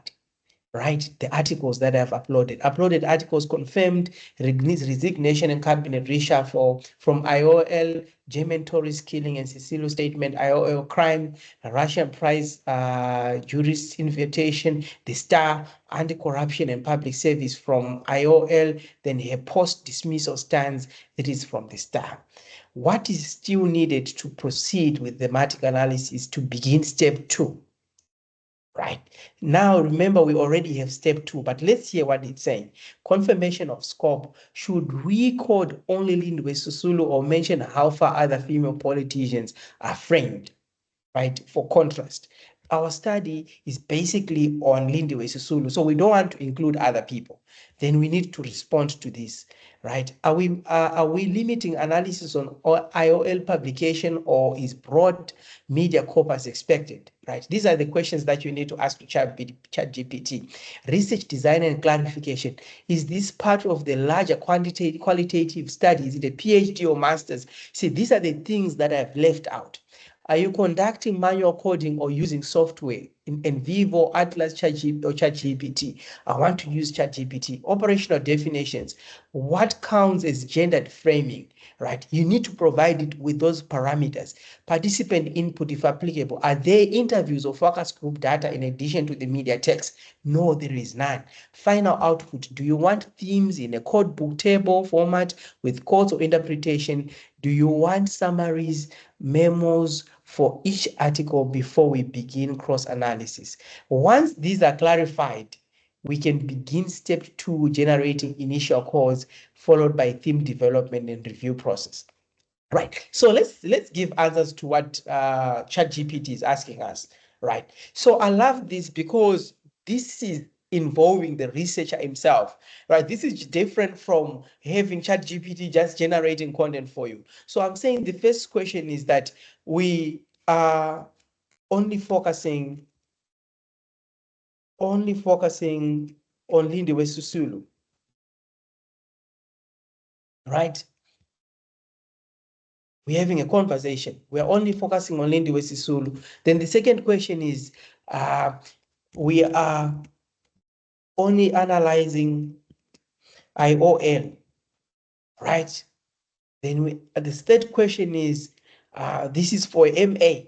right, the articles that I've uploaded articles confirmed resignation and cabinet reshuffle from IOL, German tourist killing and Sicilio statement, IOL crime, Russian prize jurist invitation, the Star, anti-corruption and public service from IOL, then her post-dismissal stance, it is from the Star. What is still needed to proceed with thematic analysis to begin step 2? Right. Now, remember, we already have step 2, but let's hear what it's saying. Confirmation of scope. Should record only Lindiwe Sisulu or mention how far other female politicians are framed, right? For contrast, our study is basically on Lindiwe Sisulu, so we don't want to include other people. Then we need to respond to this, right? Are we limiting analysis on IOL publication, or is broad media corpus expected, right? These are the questions that you need to ask to ChatGPT. Research design and clarification. Is this part of the larger qualitative study? Is it a PhD or master's? See, these are the things that I've left out. Are you conducting manual coding or using software in Vivo, Atlas, ChatGPT? I want to use ChatGPT. Operational definitions. What counts as gendered framing, right? You need to provide it with those parameters. Participant input, if applicable. Are there interviews or focus group data in addition to the media text? No, there is none. Final output. Do you want themes in a code book table format with quotes or interpretation? Do you want summaries, memos for each article before we begin cross-analysis? Once these are clarified, we can begin step 2, generating initial calls, followed by theme development and review process. Right. So let's give answers to what ChatGPT is asking us. Right. So I love this because this is involving the researcher himself. Right. This is different from having ChatGPT just generating content for you. So I'm saying the first question is that we are only focusing on Lindiwe Sisulu. Right. We're having a conversation. We're only focusing on Lindiwe Sisulu. Then the second question is, we are only analyzing IOL, right? Then the third question is, this is for MA,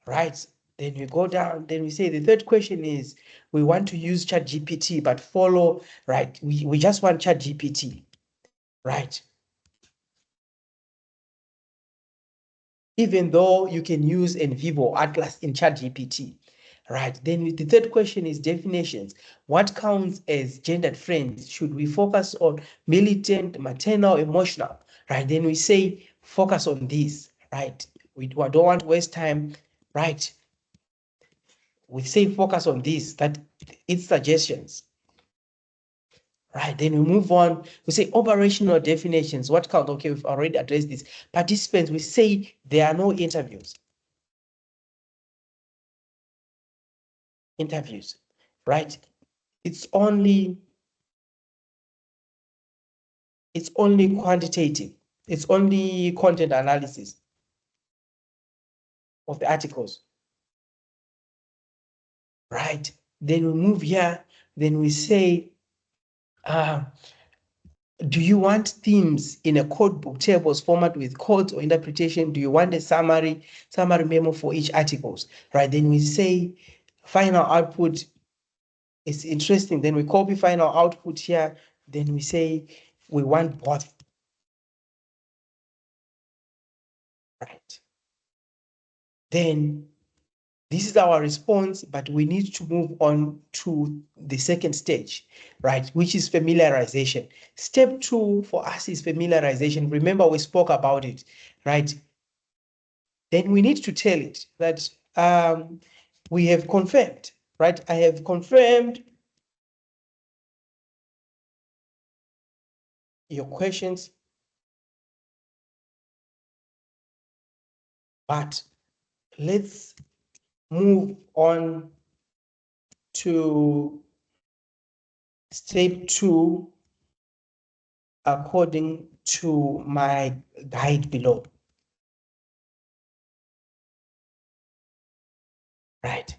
right? Then we go down, then we say the third question is, we want to use ChatGPT, but follow, right? We just want ChatGPT, right? Even though you can use NVivo Atlas in ChatGPT. Right. Then the third question is definitions. What counts as gendered frames? Should we focus on militant, maternal, emotional? Right. Then we say focus on this. Right. We don't want to waste time. Right. We say focus on this. That it's suggestions. Right. Then we move on. We say operational definitions. What count? Okay, we've already addressed this. Participants. We say there are no interviews. Right. It's only quantitative. It's only content analysis of the articles. Right. Then we move here. Then we say, do you want themes in a codebook tables format with codes or interpretation? Do you want a summary memo for each articles? Right. Then we say final output is interesting. Then we copy final output here. Then we say we want both. Right. Then this is our response, but we need to move on to the second stage, right, which is familiarization. Step 2 for us is familiarization. Remember, we spoke about it, right? Then we need to tell it that we have confirmed, right? I have confirmed your questions, but let's move on to step 2 according to my guide below. Right.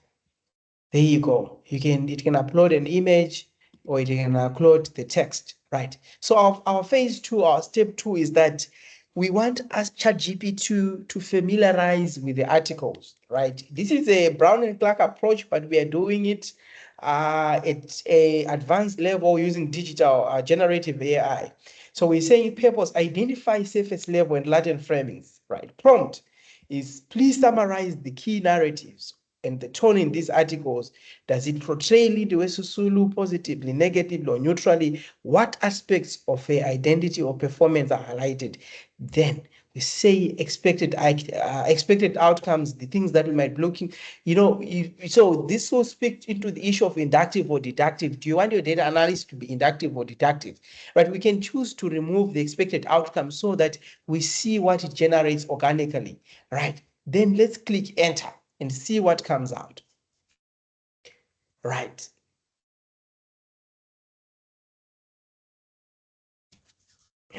There you go. It can upload an image or it can upload the text, right? So our phase 2, our step 2 is that we want us ChatGPT to familiarize with the articles, right? This is a Brown and Clark approach, but we are doing it at a advanced level using digital generative AI. So we're saying purpose, identify surface level and latent framings, right? Prompt is please summarize the key narratives and the tone in these articles. Does it portray Lindiwe Sisulu positively, negatively, or neutrally? What aspects of her identity or performance are highlighted? Then we say expected outcomes, the things that we might be looking, so this will speak into the issue of inductive or deductive. Do you want your data analysis to be inductive or deductive? But we can choose to remove the expected outcome so that we see what it generates organically, right? Then let's click enter and see what comes out. Right.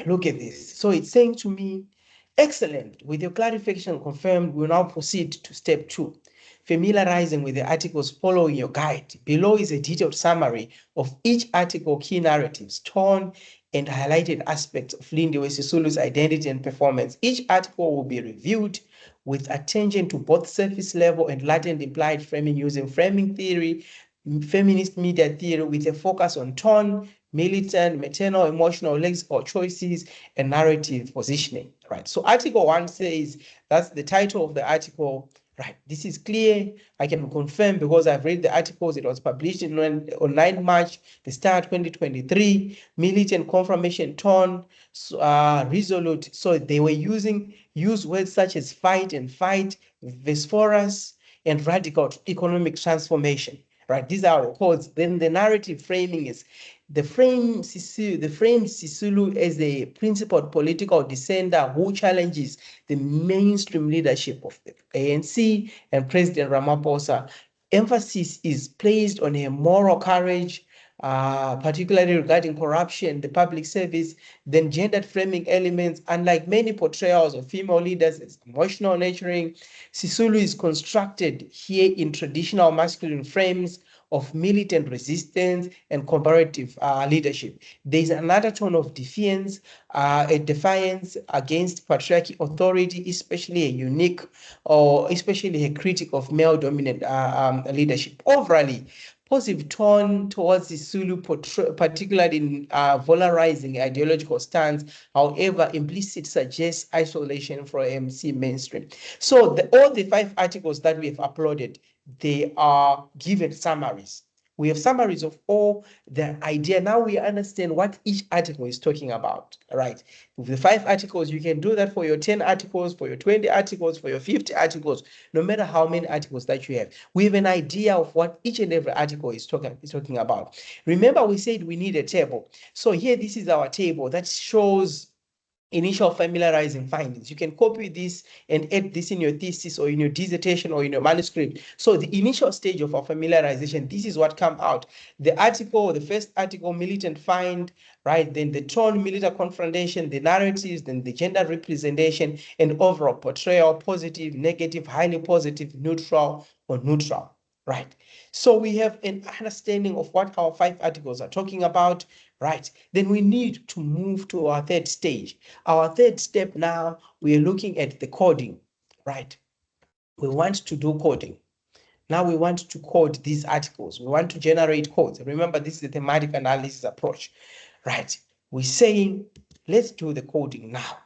Look at this. So it's saying to me, excellent. With your clarification confirmed, we'll now proceed to step 2. Familiarizing with the articles following your guide. Below is a detailed summary of each article, key narratives, tone, and highlighted aspects of Lindiwe Sisulu's identity and performance. Each article will be reviewed with attention to both surface level and latent implied framing using framing theory, feminist media theory with a focus on tone, militant, maternal, emotional, lexical choices, and narrative positioning, right? So article 1 says, that's the title of the article, right? This is clear. I can confirm because I've read the articles. It was published on 9 March, the start 2023, militant confirmation tone, resolute. So they were use words such as fight and fight, phosphorus, and radical economic transformation. Right, these are our codes. Then the narrative framing is the frame Sisulu as a principled political dissenter who challenges the mainstream leadership of the ANC and President Ramaphosa. Emphasis is placed on her moral courage, particularly regarding corruption, the public service. Then gendered framing elements, unlike many portrayals of female leaders as emotional nurturing, Sisulu is constructed here in traditional masculine frames of militant resistance and comparative leadership. There's another tone of defiance, a defiance against patriarchy authority, especially a critic of male-dominant leadership. Overall, positive tone towards the Sisulu, particularly in valorizing ideological stance. However, implicit suggests isolation from MC mainstream. So all the 5 articles that we have uploaded, they are given summaries. We have summaries of all the idea. Now we understand what each article is talking about, right? With the 5 articles, you can do that for your 10 articles, for your 20 articles, for your 50 articles, no matter how many articles that you have. We have an idea of what each and every article is talking about. Remember, we said we need a table. So here, this is our table that shows initial familiarizing findings. You can copy this and add this in your thesis or in your dissertation or in your manuscript. So the initial stage of our familiarization, this is what come out. The article, the first article, militant find, right? Then the tone, militant confrontation, the narratives, then the gender representation, and overall portrayal, positive, negative, highly positive, neutral, or neutral, right? So we have an understanding of what our 5 articles are talking about, right? Then we need to move to our third stage. Our third step now, we are looking at the coding, right? We want to do coding. Now we want to code these articles. We want to generate codes. Remember, this is the thematic analysis approach, right? We're saying, let's do the coding now.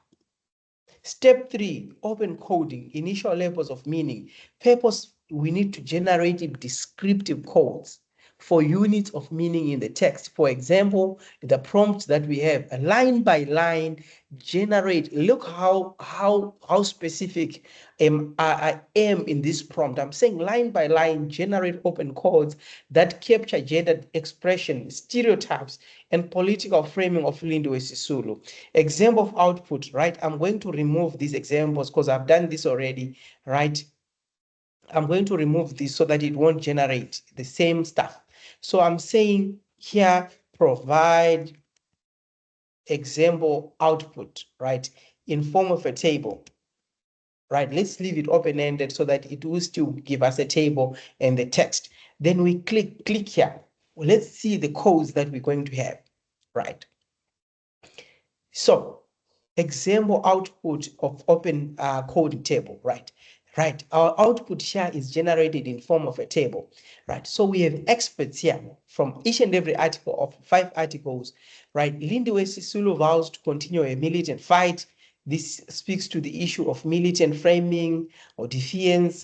Step 3, open coding, initial levels of meaning. Purpose, we need to generate descriptive codes for units of meaning in the text. For example, the prompt that we have, a line by line, generate. Look how specific I am in this prompt. I'm saying line by line, generate open codes that capture gender expression, stereotypes, and political framing of Lindiwe Sisulu. Example of output, right? I'm going to remove these examples because I've done this already, right? I'm going to remove this so that it won't generate the same stuff. So I'm saying here, provide example output, right? In form of a table, right? Let's leave it open-ended so that it will still give us a table and the text. Then we click here. Well, let's see the codes that we're going to have, right? So example output of open code table, right? Right, our output here is generated in form of a table, right? So we have experts here from each and every article of 5 articles, right? Lindiwe Sisulu vows to continue a militant fight. This speaks to the issue of militant framing or defiance,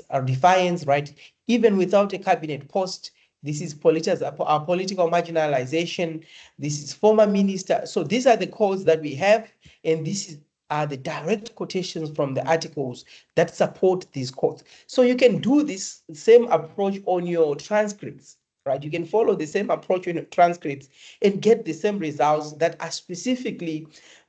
right? Even without a cabinet post, this is political marginalization. This is former minister. So these are the codes that we have, and this are the direct quotations from the articles that support these codes. So you can do this same approach on your transcripts, right? You can follow the same approach on your transcripts and get the same results that are specifically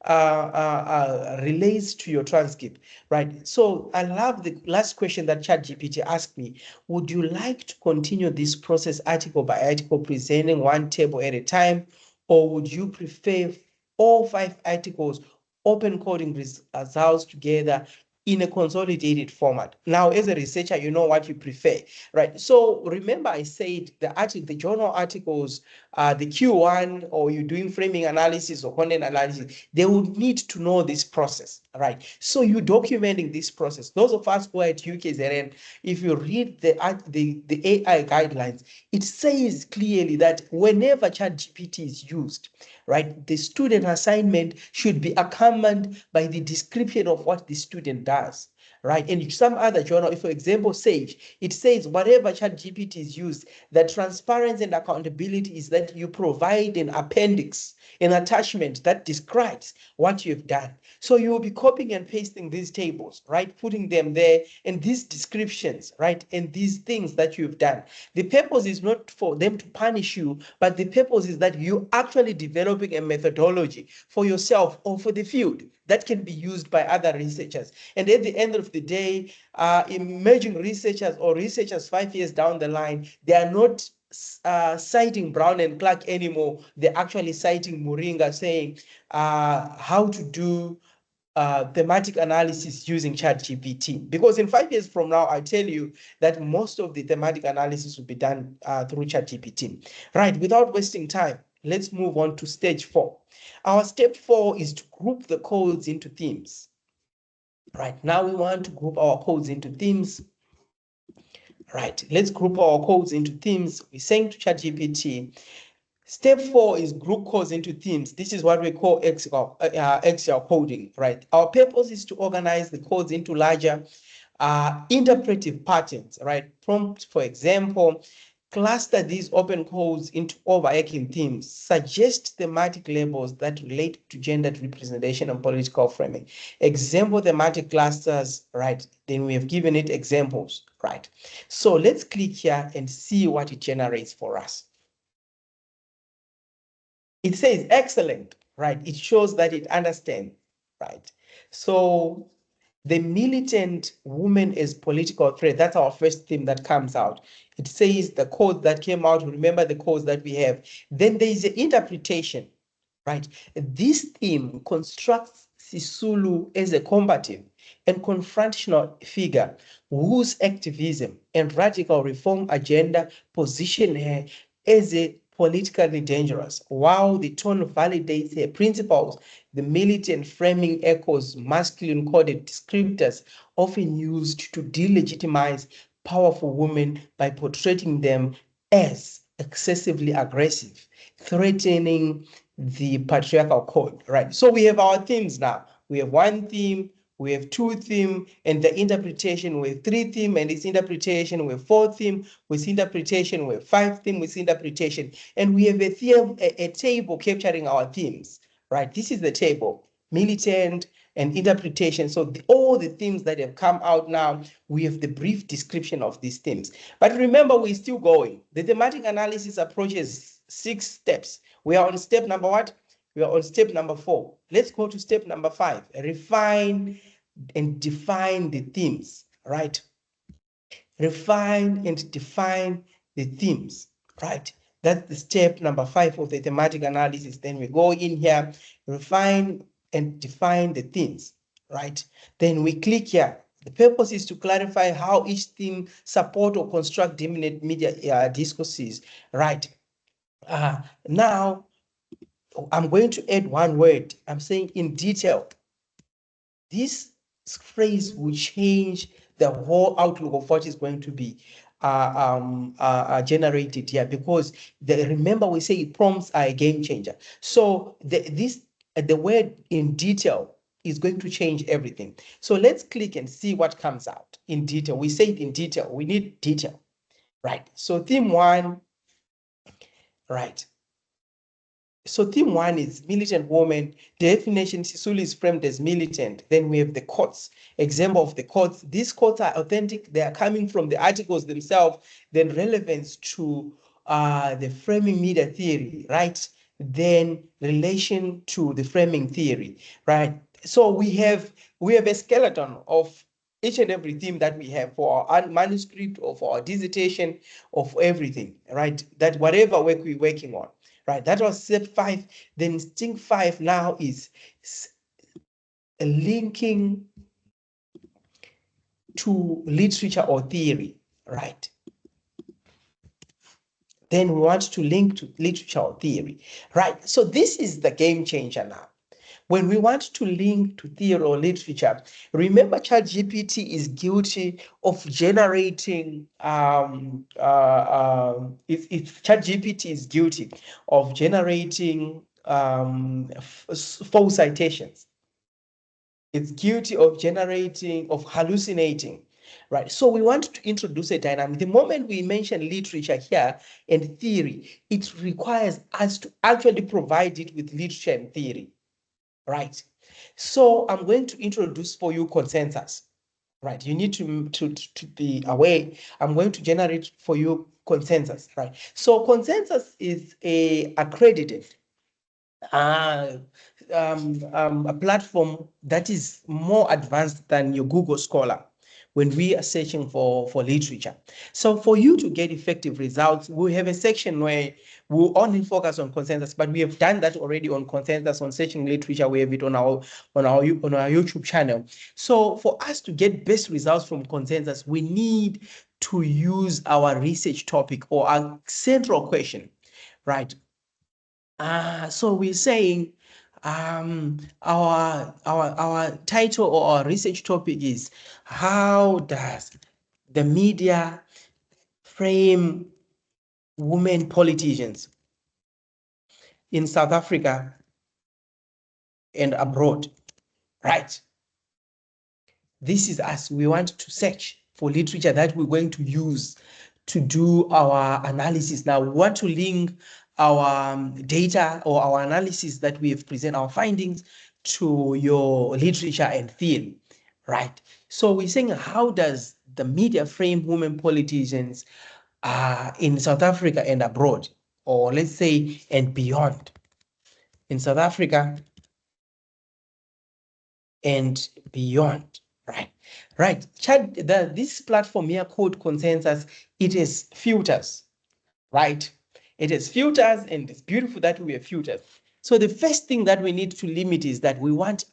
relates to your transcript, right? So I love the last question that ChatGPT asked me. Would you like to continue this process article by article, presenting one table at a time, or would you prefer all 5 articles open coding results together in a consolidated format? Now, as a researcher, you know what you prefer, right? So remember, I said the journal articles, the Q1, or you're doing framing analysis or content analysis, they would need to know this process, right? So you're documenting this process. Those of us who are at UKZN, if you read the AI guidelines, it says clearly that whenever ChatGPT is used, right, the student assignment should be accompanied by the description of what the student does, right? And some other journal, if for example, Sage, it says whatever ChatGPT is used, the transparency and accountability is that you provide an appendix, an attachment that describes what you've done. So you will be copying and pasting these tables, right? Putting them there, and these descriptions, right? And these things that you've done. The purpose is not for them to punish you, but the purpose is that you actually developing a methodology for yourself or for the field that can be used by other researchers. And at the end of the day, emerging researchers or researchers 5 years down the line, they are not citing Brown and Clark anymore. They're actually citing Muringa, saying how to do thematic analysis using ChatGPT. Because in 5 years from now, I tell you that most of the thematic analysis will be done through ChatGPT. Right, without wasting time, let's move on to stage 4. Our step 4 is to group the codes into themes. Right, now we want to group our codes into themes. Right, let's group our codes into themes. We're saying to ChatGPT, step 4 is group codes into themes. This is what we call Excel coding, right? Our purpose is to organize the codes into larger interpretive patterns, right? Prompt, for example, cluster these open codes into overarching themes, suggest thematic labels that relate to gender representation and political framing. Example thematic clusters, right? Then we have given it examples, right? So let's click here and see what it generates for us. It says excellent, right? It shows that it understands, right? So the militant woman as political threat, that's our first theme that comes out. It says the code that came out, remember the codes that we have. Then there is an interpretation, right? This theme constructs Sisulu as a combative and confrontational figure whose activism and radical reform agenda position her as a politically dangerous. While the tone validates her principles, the militant framing echoes masculine coded descriptors often used to delegitimize powerful women by portraying them as excessively aggressive, threatening the patriarchal code, right? So we have our themes now. We have one theme, we have two theme, and the interpretation with three theme, and its interpretation with four theme, with interpretation with five theme, with interpretation, and we have a theme, a table capturing our themes, right? This is the table, militant and interpretation. So all the themes that have come out now, we have the brief description of these themes. But remember, we're still going. The thematic analysis approaches 6 steps. We are on step number what? We are on step number 4. Let's go to step number 5. Refine and define the themes, right? Refine and define the themes, right? That's the step number 5 of the thematic analysis. Then we go in here, refine and define the themes, right? Then we click here. The purpose is to clarify how each theme support or construct dominant media discourses, right? Now, I'm going to add one word. I'm saying in detail. This phrase will change the whole outlook of what is going to be generated here, because remember we say prompts are a game changer. So the word in detail is going to change everything. So let's click and see what comes out in detail. We say it in detail. We need detail, right? So theme 1, right? So theme 1 is militant woman. Definition, Sisulu is framed as militant. Then we have the quotes. Example of the quotes. These quotes are authentic. They are coming from the articles themselves. Then relevance to the framing media theory, right? Then relation to the framing theory, right? So we have a skeleton of each and every theme that we have for our manuscript or for our dissertation, of everything, right? That whatever work we're working on. Right, that was step 5. Then step 5 now is linking to literature or theory, right? Then we want to link to literature or theory, right? So this is the game changer now. When we want to link to theory or literature, remember ChatGPT is guilty of generating, if ChatGPT is guilty of generating false citations. It's guilty of hallucinating, right? So we want to introduce a dynamic. The moment we mention literature here and theory, it requires us to actually provide it with literature and theory. Right. So I'm going to introduce for you consensus. Right. You need to be aware. I'm going to generate for you consensus. Right. So consensus is a accredited a platform that is more advanced than your Google Scholar when we are searching for literature. So for you to get effective results, we have a section where we'll only focus on consensus, but we have done that already on consensus, on searching literature. We have it on our YouTube channel. So for us to get best results from consensus, we need to use our research topic or our central question, right? So we're saying our title or our research topic is, how does the media frame women politicians in South Africa and abroad, right? This is us. We want to search for literature that we're going to use to do our analysis. Now, we want to link our data or our analysis that we have presented, our findings, to your literature and theory, right? So we're saying, how does the media frame women politicians in South Africa and abroad, or let's say, and beyond? In South Africa and beyond, right? Right. This platform here called Consensus, it is filters, right? It is filters, and it's beautiful that we have filters. So the first thing that we need to limit is that we want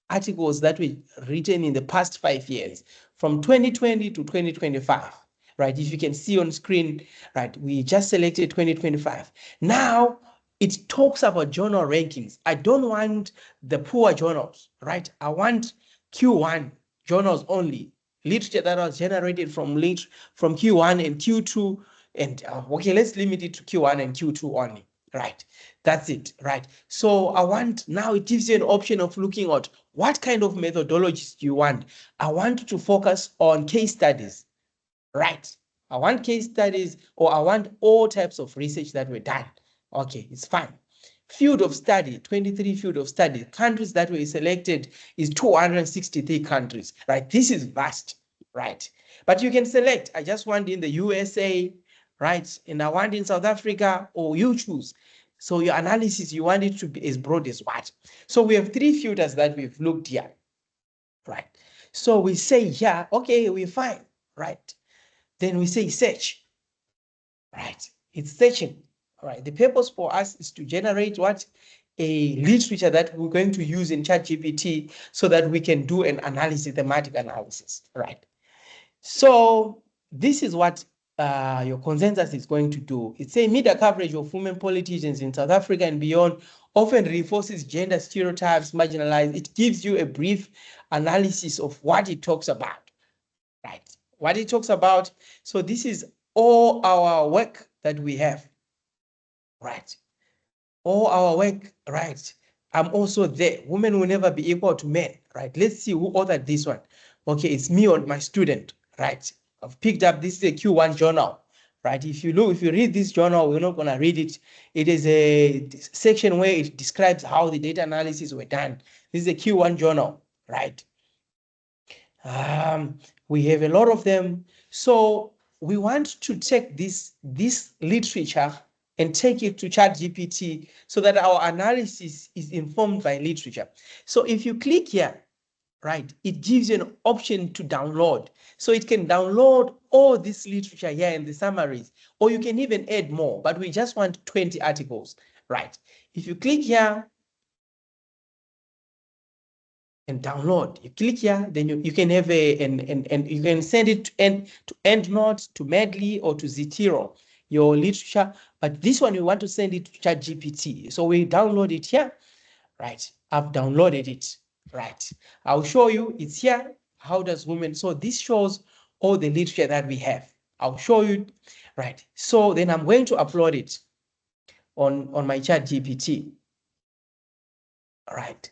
articles that were written in the past 5 years, from 2020 to 2025, right? If you can see on screen, right, we just selected 2025. Now, it talks about journal rankings. I don't want the poor journals, right? I want Q1 journals only, literature that was generated from Q1 and Q2, and okay, let's limit it to Q1 and Q2 only, right? That's it, right? So I want, now it gives you an option of looking at what kind of methodologies do you want. I want to focus on case studies, right? I want case studies, or I want all types of research that were done. Okay, it's fine. Field of study, 23 field of study. Countries that were selected is 263 countries, right? This is vast, right? But you can select, I just want in the USA, right? And I want in South Africa, or you choose. So your analysis, you want it to be as broad as what? So we have 3 filters that we've looked here, right? So we say, yeah, okay, we're fine, right? Then we say search, right? It's searching, all right? The purpose for us is to generate what? A literature that we're going to use in ChatGPT so that we can do an analysis, thematic analysis, right? So this is what your consensus is going to do. It's a media coverage of women politicians in South Africa and beyond often reinforces gender stereotypes, marginalized. It gives you a brief analysis of what it talks about, right? What it talks about. So this is all our work that we have, right? All our work, right? I'm also there. Women will never be equal to men, right? Let's see who authored this one. Okay, it's me or my student, right? I've picked up, this is a Q1 journal, right? If you read this journal, we're not gonna read it. It is a section where it describes how the data analysis were done. This is a Q1 journal, right? We have a lot of them. So we want to take this literature and take it to ChatGPT so that our analysis is informed by literature. So if you click here, right, it gives you an option to download. So it can download all this literature here in the summaries, or you can even add more, but we just want 20 articles, right? If you click here and download, you click here, then you can have and you can send it to EndNote, to Medley, or to Zotero, your literature. But this one, you want to send it to ChatGPT. So we download it here, right? I've downloaded it, right? I'll show you, it's here. How does women, so this shows all the literature that we have. I'll show you, right? So then I'm going to upload it on my ChatGPT, all right?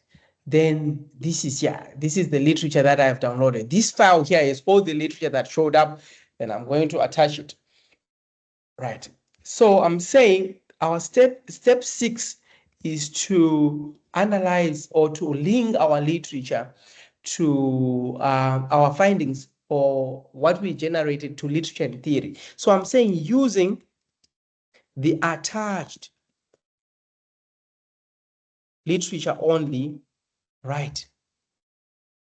Then this is, yeah, this is the literature that I have downloaded. This file here is all the literature that showed up. Then I'm going to attach it, right? So I'm saying our step 6 is to analyze or to link our literature to our findings or what we generated to literature and theory. So I'm saying using the attached literature only, right?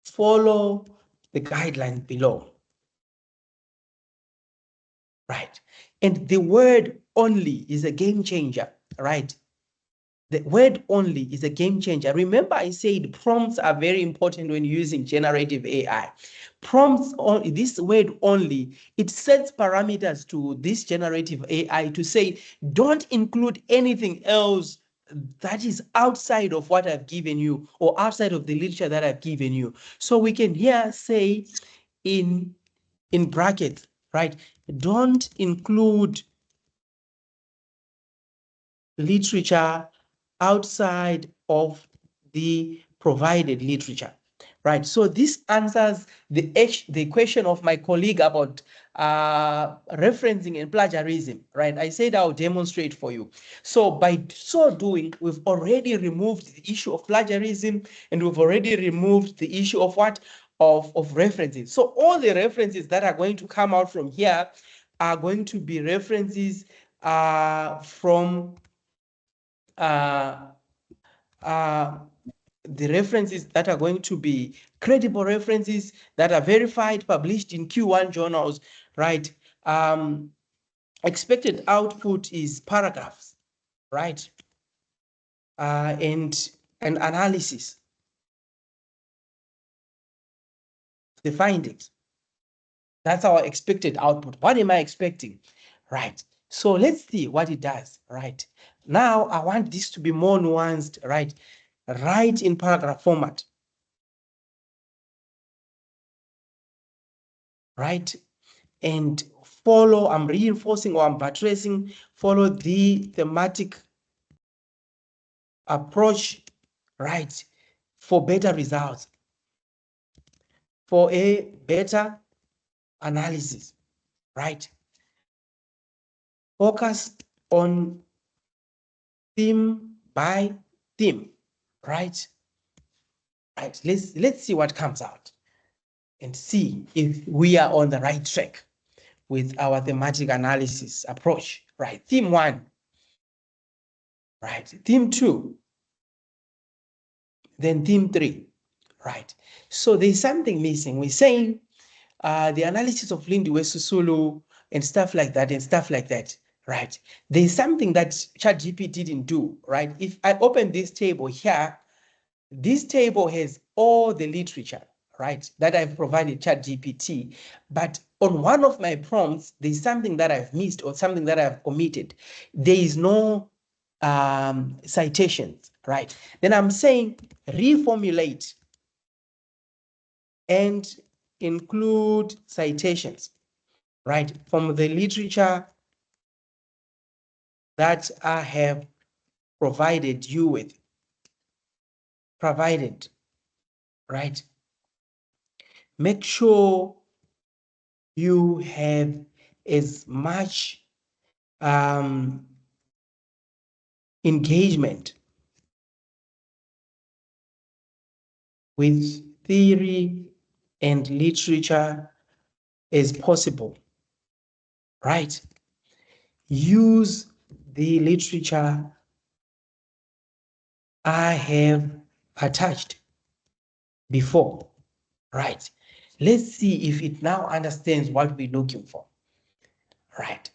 Follow the guidelines below, right? And the word only is a game changer, right? The word only is a game changer. Remember, I said prompts are very important when using generative AI. Prompts, this word only, it sets parameters to this generative AI to say, don't include anything else that is outside of what I've given you or outside of the literature that I've given you. So we can here say in brackets, right? Don't include literature outside of the provided literature. right? So this answers the question of my colleague about referencing and plagiarism, right? I said I'll demonstrate for you. So by so doing, we've already removed the issue of plagiarism, and we've already removed the issue of what? Of references. So all the references that are going to come out from here are going to be references from the references that are going to be credible references that are verified, published in Q1 journals, right? Expected output is paragraphs, right? And an analysis, the findings. That's our expected output. What am I expecting? Right. So let's see what it does, right? Now I want this to be more nuanced, right? Write in paragraph format, right? And follow, I'm reinforcing or I'm buttressing, follow the thematic approach, right? For better results, for a better analysis, right? Focus on theme by theme, right? Right, let's see what comes out and see if we are on the right track with our thematic analysis approach, right? Theme 1, right? Theme 2, then theme 3, right? So there's something missing. We're saying the analysis of Lindiwe Susulu and stuff like that, right? There's something that ChatGPT didn't do, right? If I open this table here, this table has all the literature, right, that I've provided ChatGPT, but on one of my prompts, there's something that I've missed or something that I've omitted. There is no citations, right? Then I'm saying reformulate and include citations, right, from the literature that I have provided you with, right? Make sure you have as much engagement with theory and literature as possible, right? Use the literature I have attached before, right? Let's see if it now understands what we're looking for, right?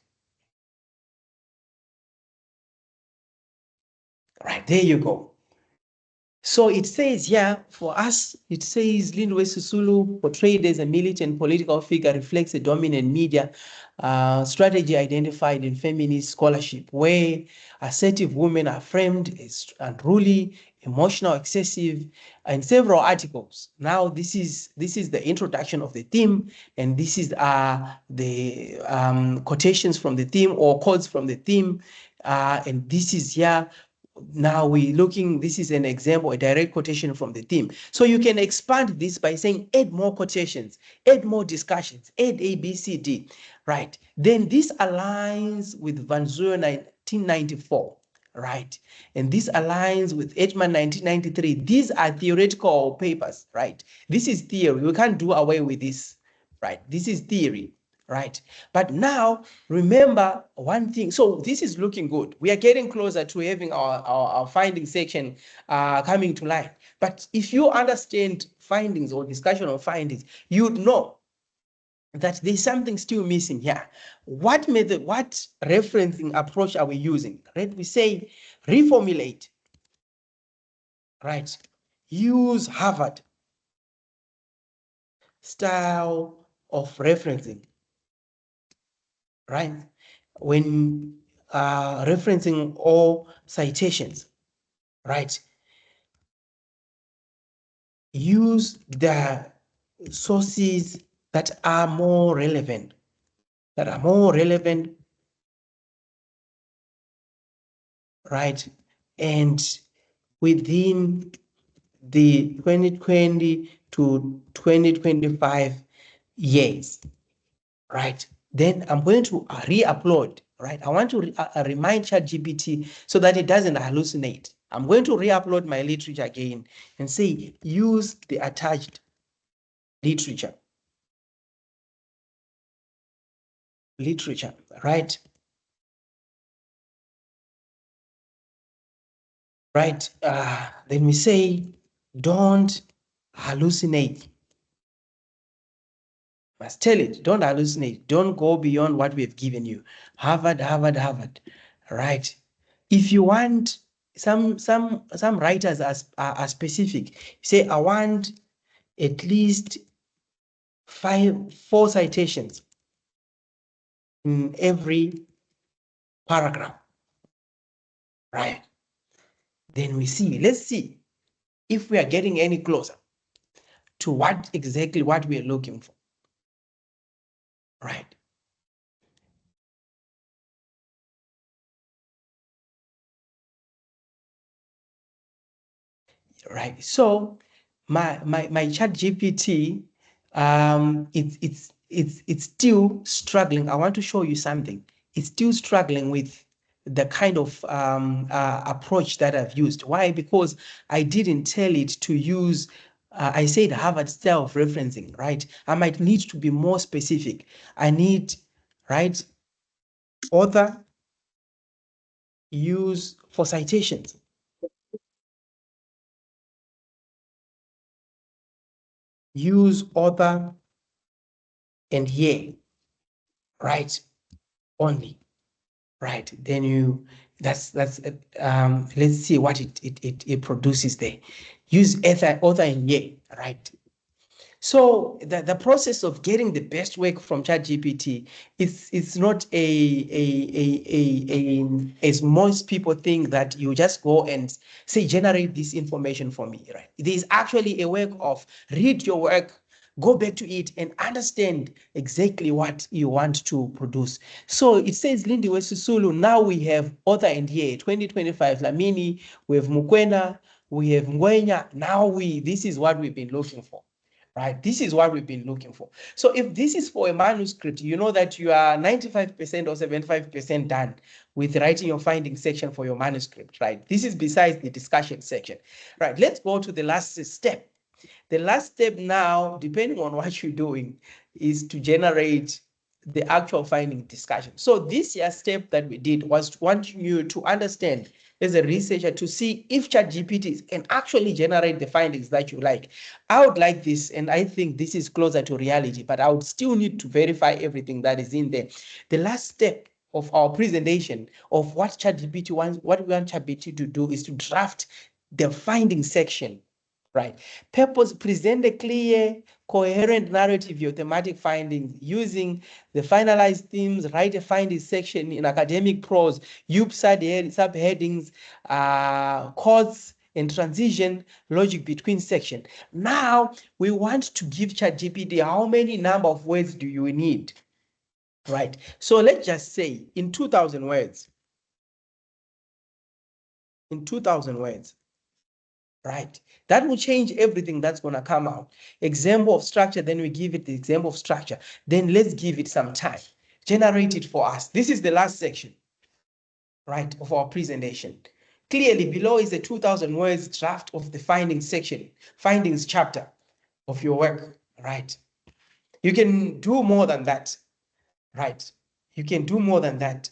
Right, there you go. So it says, yeah, for us, it says Lindiwe Susulu, portrayed as a militant political figure, reflects a dominant media strategy identified in feminist scholarship, where assertive women are framed as unruly, emotional, excessive, and several articles. Now, this is the introduction of the theme, and this is the quotations from the theme or quotes from the theme, and this is here. Now we're looking, this is an example, a direct quotation from the theme. So you can expand this by saying, add more quotations, add more discussions, add A, B, C, D, right? Then this aligns with Van Zyl 1994, right? And this aligns with Edgeman 1993. These are theoretical papers, right? This is theory. We can't do away with this, right? This is theory. Right. But now remember one thing. So this is looking good. We are getting closer to having our finding section coming to life. But if you understand findings or discussion of findings, you'd know that there's something still missing here. What method, what referencing approach are we using? Right? We say reformulate. Right. Use Harvard style of referencing. Right? When referencing all citations, right? Use the sources that are more relevant, right? And within the 2020 to 2025 years, right? Then I'm going to re-upload, right? I want to remind ChatGPT so that it doesn't hallucinate. I'm going to re-upload my literature again and say, use the attached literature. Right? Right. Then we say, don't hallucinate. Must tell it, don't hallucinate. Don't go beyond what we've given you. Harvard. Right. If you want, some writers are specific. Say, I want at least 4 citations in every paragraph. Right. Then let's see if we are getting any closer to what we are looking for. Right. Right. So my ChatGPT, it's still struggling. I want to show you something. It's still struggling with the kind of approach that I've used. Why? Because I didn't tell it to use. I said Harvard self-referencing, right? I might need to be more specific. I need, right, author, use for citations. Use author and year, right? Only, right? Then let's see what it produces there. Use author and year, right? So the process of getting the best work from ChatGPT it's not as most people think, that you just go and say generate this information for me, right? There's actually a work of read your work, go back to it and understand exactly what you want to produce. So it says Lindiwe Sisulu, now we have author and year 2025 Lamini, we have Mukwena, we have Ngwenya. Now this is what we've been looking for. Right, this is what we've been looking for. So if this is for a manuscript, you know that you are 95% or 75% done with writing your findings section for your manuscript, right? This is besides the discussion section. Right, let's go to the last step. The last step now, depending on what you're doing, is to generate the actual finding discussion. So this year's step that we did was wanting you to understand as a researcher to see if ChatGPT can actually generate the findings that you like. I would like this, and I think this is closer to reality, but I would still need to verify everything that is in there. The last step of our presentation of what ChatGPT wants, what we want ChatGPT to do is to draft the finding section. Right. Purpose, present a clear, coherent narrative of your thematic findings using the finalized themes, write a findings section in academic prose, use subheadings, chords and transition logic between sections. Now we want to give ChatGPT how many number of words do you need? Right. So let's just say in 2,000 words. In 2,000 words. Right, that will change everything that's going to come out. Example of structure, then we give it the example of structure. Then let's give it some time. Generate it for us. This is the last section, right, of our presentation. Clearly below is a 2,000 words draft of the findings section, findings chapter of your work, right? You can do more than that, right? You can do more than that.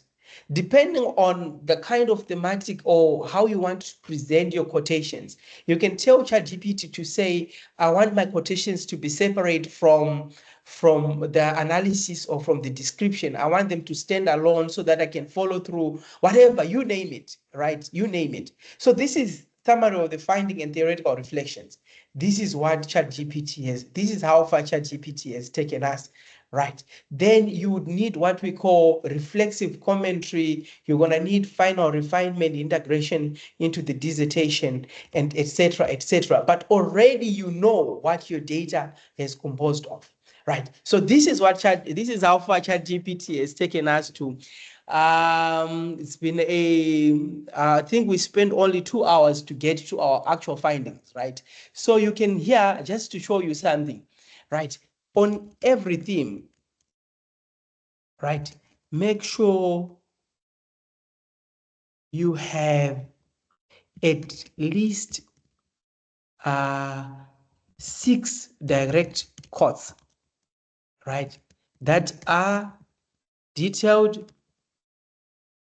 Depending on the kind of thematic or how you want to present your quotations, you can tell ChatGPT to say, I want my quotations to be separate from the analysis or from the description. I want them to stand alone so that I can follow through, whatever, you name it, right? You name it. So this is summary of the finding and theoretical reflections. This is what ChatGPT has, this is how far ChatGPT has taken us. Right, then you would need what we call reflexive commentary. You're going to need final refinement, integration into the dissertation, and etc. But already you know what your data is composed of. Right. So this is how far ChatGPT has taken us to. It's been I think we spent only 2 hours to get to our actual findings, right? So you can hear, just to show you something, right? On every theme, right? Make sure you have at least 6 direct quotes, right? That are detailed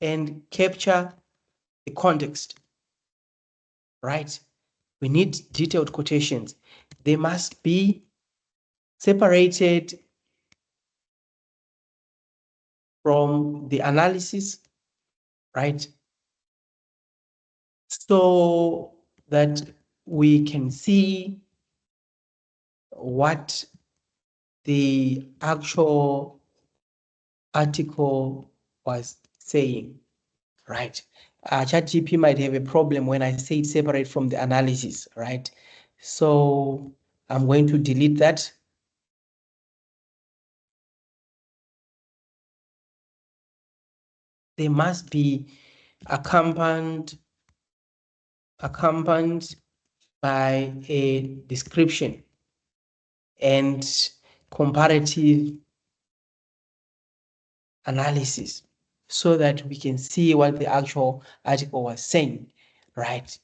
and capture the context, right? We need detailed quotations. They must be separated from the analysis, right? So that we can see what the actual article was saying, right? ChatGPT might have a problem when I say separate from the analysis, right? So I'm going to delete that. They must be accompanied by a description and comparative analysis so that we can see what the actual article was saying, right?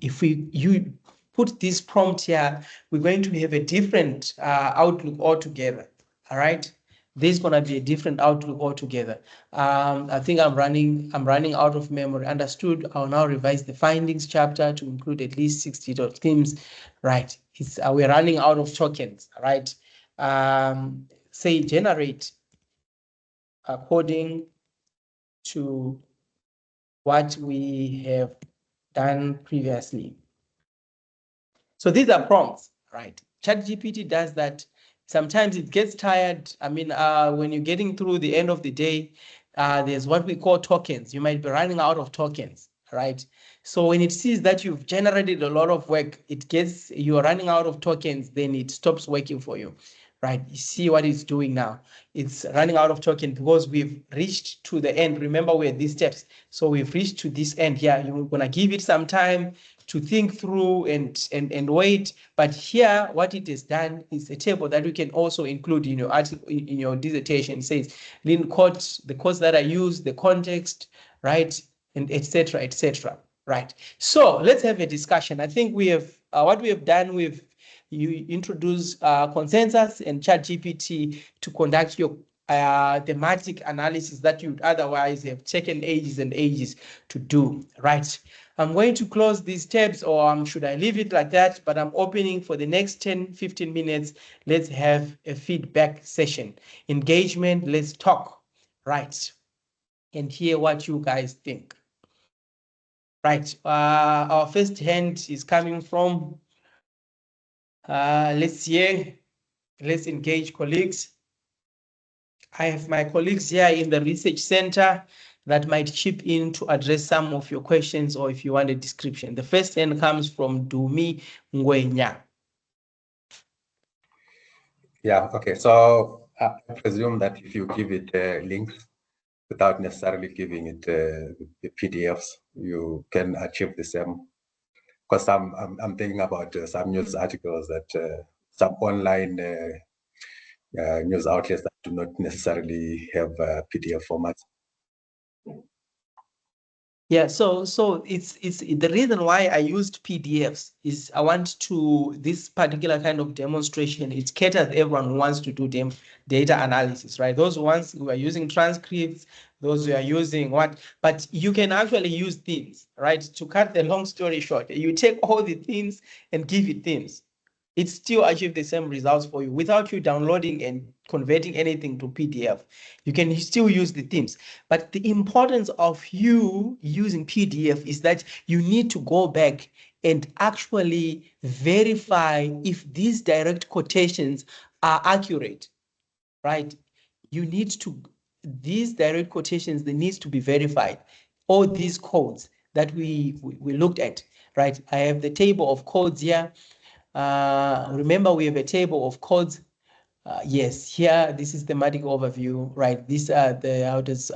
If you put this prompt here, we're going to have a different outlook altogether, all right? This is going to be a different outlook altogether. I think I'm running out of memory. Understood. I'll now revise the findings chapter to include at least 60 themes, right? We're running out of tokens, right? Say generate according to what we have done previously. So these are prompts, right? ChatGPT does that. Sometimes it gets tired. I mean, when you're getting through the end of the day, there's what we call tokens. You might be running out of tokens, right? So when it sees that you've generated a lot of work, you're running out of tokens, then it stops working for you, right? You see what it's doing now. It's running out of tokens because we've reached to the end. Remember, we're at these steps. So we've reached to this end here. You're going to give it some time to think through and wait. But here, what it has done is a table that we can also include in your article, in your dissertation. It says, Lynn quotes the quotes that I use, the context, right, and etc., right? So let's have a discussion. I think we have what we have done. You introduce consensus and ChatGPT to conduct your thematic analysis that you'd otherwise have taken ages and ages to do, right? I'm going to close these tabs, or should I leave it like that? But I'm opening for the next 10, 15 minutes. Let's have a feedback session. Engagement, let's talk, right? And hear what you guys think. Right, our first hand is coming from, let's engage colleagues. I have my colleagues here in the research center that might chip in to address some of your questions, or if you want a description. The first hand comes from Dumi Ngwenya. Yeah, okay. So I presume that if you give it links without necessarily giving it the PDFs, you can achieve the same. Because I'm thinking about some news articles that some online news outlets that do not necessarily have PDF formats. Yeah, so it's the reason why I used PDFs is I want to, this particular kind of demonstration, it caters everyone who wants to do data analysis, right? Those ones who are using transcripts, those who are using but you can actually use themes, right? To cut the long story short, you take all the themes and give it themes. It still achieves the same results for you without you downloading and converting anything to PDF. You can still use the themes. But the importance of you using PDF is that you need to go back and actually verify if these direct quotations are accurate, right? These direct quotations, they need to be verified. All these codes that we looked at, right? I have the table of codes here. Remember, we have a table of codes Yes, here, this is thematic overview, right? These are the, how does,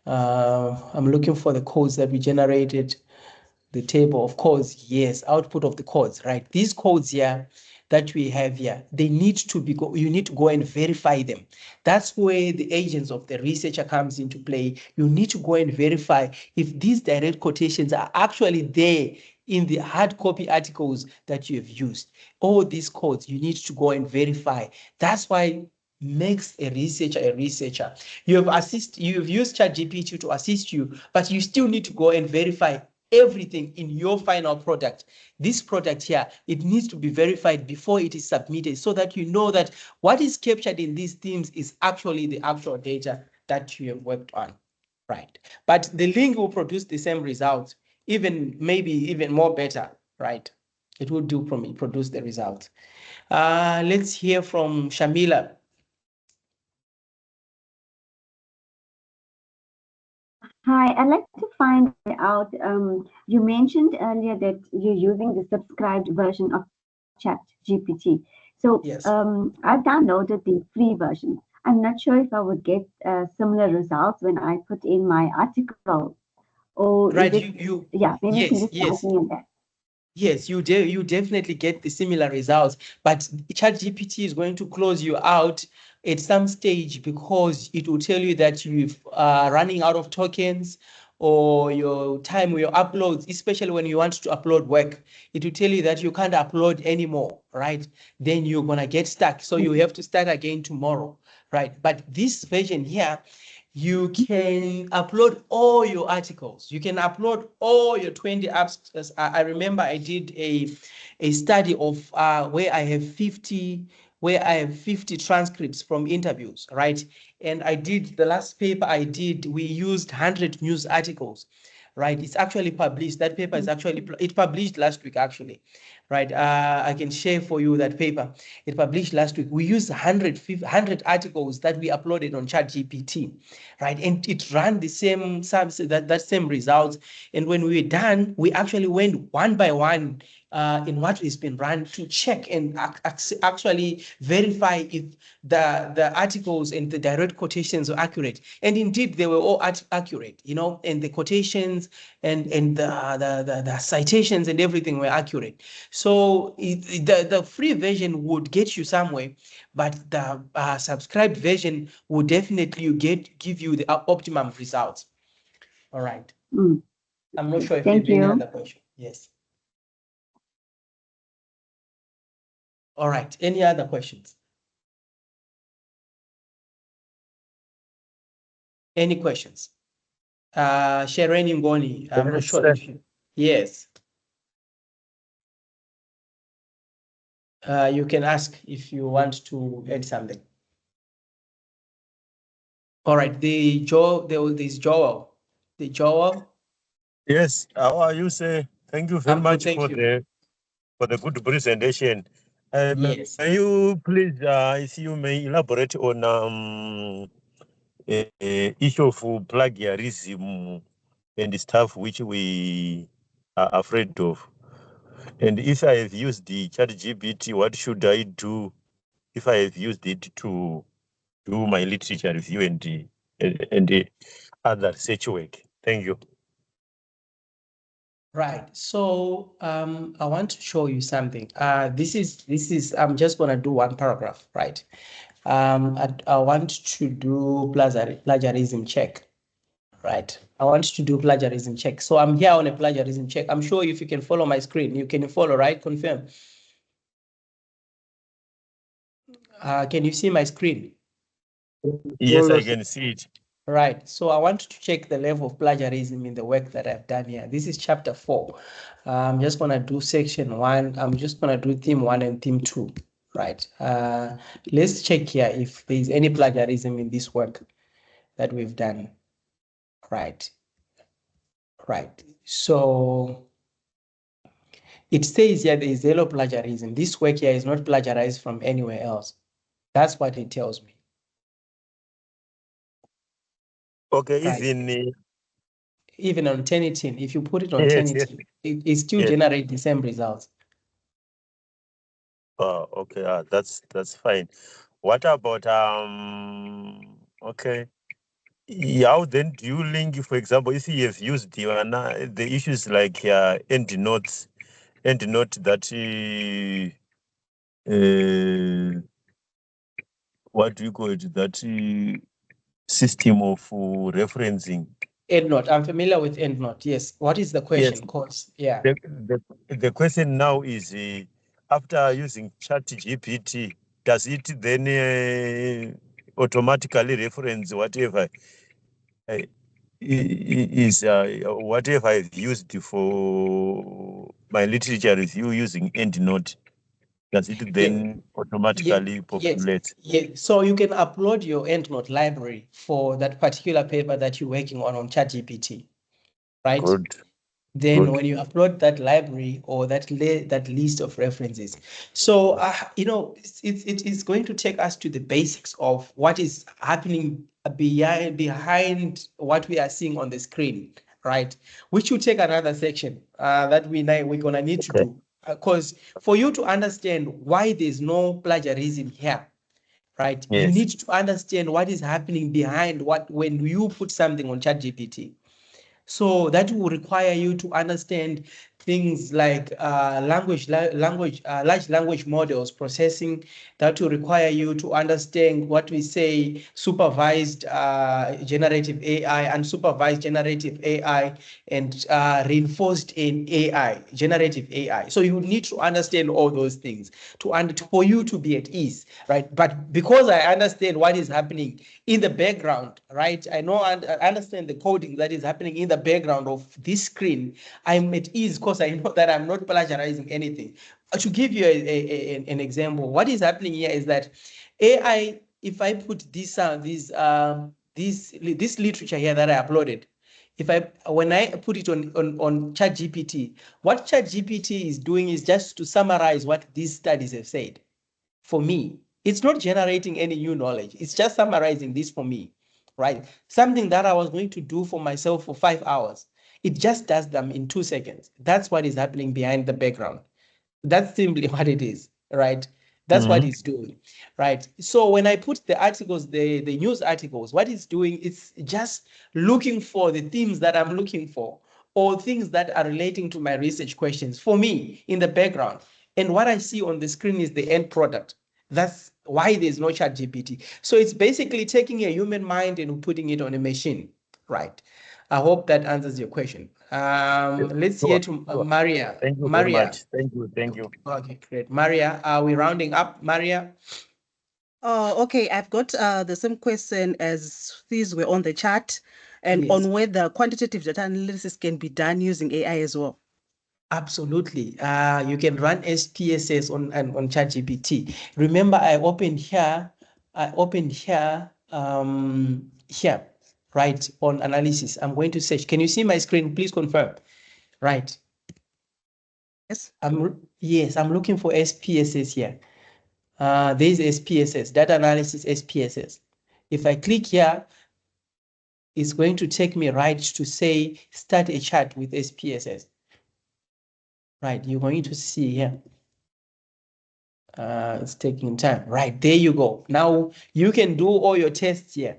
I'm looking for the codes that we generated, the table of codes, yes, output of the codes, right? These codes here that we have here, they need to be, you need to go and verify them. That's where the agents of the researcher comes into play. You need to go and verify if these direct quotations are actually there in the hard copy articles that you have used. All these codes, you need to go and verify. That's why makes a researcher a researcher. You've used ChatGPT to assist you, but you still need to go and verify everything in your final product. This product here, it needs to be verified before it is submitted so that you know that what is captured in these themes is actually the actual data that you have worked on, right? But the link will produce the same results, maybe even more better, right? It will produce the result. Let's hear from Shamila. Hi, I'd like to find out, you mentioned earlier that you're using the subscribed version of ChatGPT. So Yes. I've downloaded the free version. I'm not sure if I would get similar results when I put in my article. Or Right, is it, yeah, maybe you can just guide me on that. Yes, you definitely get the similar results, but ChatGPT is going to close you out at some stage because it will tell you that you're running out of tokens, or your time with your uploads, especially when you want to upload work. It will tell you that you can't upload anymore, right? Then you're gonna get stuck. So you have to start again tomorrow, right? But this version here, you can upload all your articles. You can upload all your 20 apps. I remember I did a study of where I have 50 transcripts from interviews, right? And I did the last paper I did, we used 100 news articles, right? It's actually published. That paper is actually, it published last week, actually, right? I can share for you that paper. It published last week. We used 100 articles that we uploaded on ChatGPT, right? And it ran the same that same results. And when we were done, we actually went one by one in what has been run to check and actually verify if the articles and the direct quotations are accurate. And indeed, they were all accurate, you know, and the quotations and the citations and everything were accurate. So the free version would get you somewhere, but the subscribed version will definitely give you the optimum results. All right. I'm not sure if you have any other question. Yes. All right. Any other questions? Any questions? Shereni Ngoni, I'm not sure if you, yes. You can ask if you want to add something. All right, there's Joel. The Joel. Yes, how are you, sir? Thank you very much for the good presentation. Yes. May you please, if you may elaborate on issue of plagiarism and stuff which we are afraid of. And if I have used the ChatGPT, what should I do if I have used it to do my literature review and other research work? Thank you. Right. So I want to show you something. This is I'm just gonna do one paragraph, right? I want to do plagiarism check. Right. I want to do plagiarism check. So I'm here on a plagiarism check. I'm sure if you can follow my screen, you can follow, right? Confirm. Can you see my screen? Yes, I can see it. Right. So I want to check the level of plagiarism in the work that I've done here. This is chapter 4. I'm just going to do section 1. I'm just going to do theme 1 and theme 2. Right. Let's check here if there's any plagiarism in this work that we've done. Right. Right. So it says here there is zero plagiarism. This work here is not plagiarized from anywhere else. That's what it tells me. Okay, right. Even on Turnitin, if you put it on yes, Turnitin, it still yes. generates the same results. Oh, okay. That's fine. What about okay? How then do you link, for example, if you have used the issues like end note that what do you call it? That system of referencing. EndNote. I'm familiar with EndNote. Yes. What is the question? Yes. Cause yeah. The question now is after using ChatGPT, does it then automatically reference whatever is whatever I've used for my literature review using EndNote? Does it then automatically populate? Yes. So you can upload your EndNote library for that particular paper that you're working on ChatGPT, right? Good. Then Good. when you upload that library or that list of references, so it is going to take us to the basics of what is happening behind what we are seeing on the screen, right? Which will take another section that we're gonna need to do, because for you to understand why there's no plagiarism here, right? You Yes. need to understand what is happening behind when you put something on ChatGPT. So that will require you to understand things like large language models processing. That will require you to understand what we say supervised generative AI, unsupervised generative AI, and reinforced in AI, generative AI. So you need to understand all those things for you to be at ease, right? But because I understand what is happening in the background, right? I understand the coding that is happening in the background of this screen. I'm at ease because I know that I'm not plagiarizing anything. To give you an example, what is happening here is that AI, if I put this literature here that I uploaded, when I put it on ChatGPT, what ChatGPT is doing is just to summarize what these studies have said. For me, it's not generating any new knowledge. It's just summarizing this for me, right? Something that I was going to do for myself for 5 hours, it just does them in 2 seconds. That's what is happening behind the background. That's simply what it is, right? That's what it's doing, right? So when I put the articles, the news articles, what it's doing, it's just looking for the themes that I'm looking for, or things that are relating to my research questions for me in the background. And what I see on the screen is the end product. That's why there's no ChatGPT. So it's basically taking a human mind and putting it on a machine, right? I hope that answers your question. Let's hear to Maria. Thank you very Maria. much. Thank you. Thank you. Okay, great. Maria, are we rounding up? Maria? Okay, I've got the same question as these were on the chat, and Yes. on whether quantitative data analysis can be done using AI as well. Absolutely. You can run SPSS on ChatGPT. Remember, I opened here, here, right, on analysis. I'm going to search. Can you see my screen? Please confirm. Right. Yes. Yes, I'm looking for SPSS here. There's SPSS, data analysis SPSS. If I click here, it's going to take me right to say, start a chat with SPSS. Right, you're going to see here. It's taking time. Right, there you go. Now you can do all your tests here.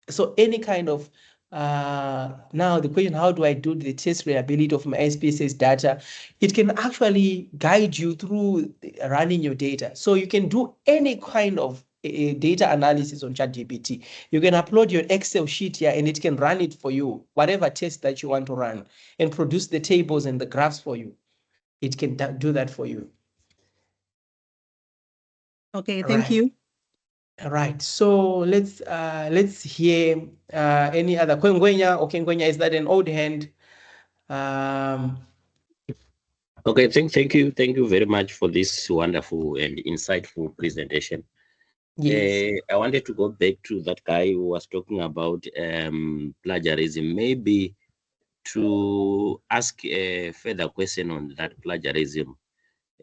So any kind of, now the question, how do I do the test reliability of my SPSS data? It can actually guide you through running your data. So you can do any kind of data analysis on ChatGPT. You can upload your Excel sheet here and it can run it for you, whatever test that you want to run, and produce the tables and the graphs for you. It can do that for you. Okay, thank you. All right, so let's hear any other. Kwengwenya or Kengwenya, is that an old hand? Okay, thank you very much for this wonderful and insightful presentation. Yes. I wanted to go back to that guy who was talking about plagiarism, maybe to ask a further question on that plagiarism.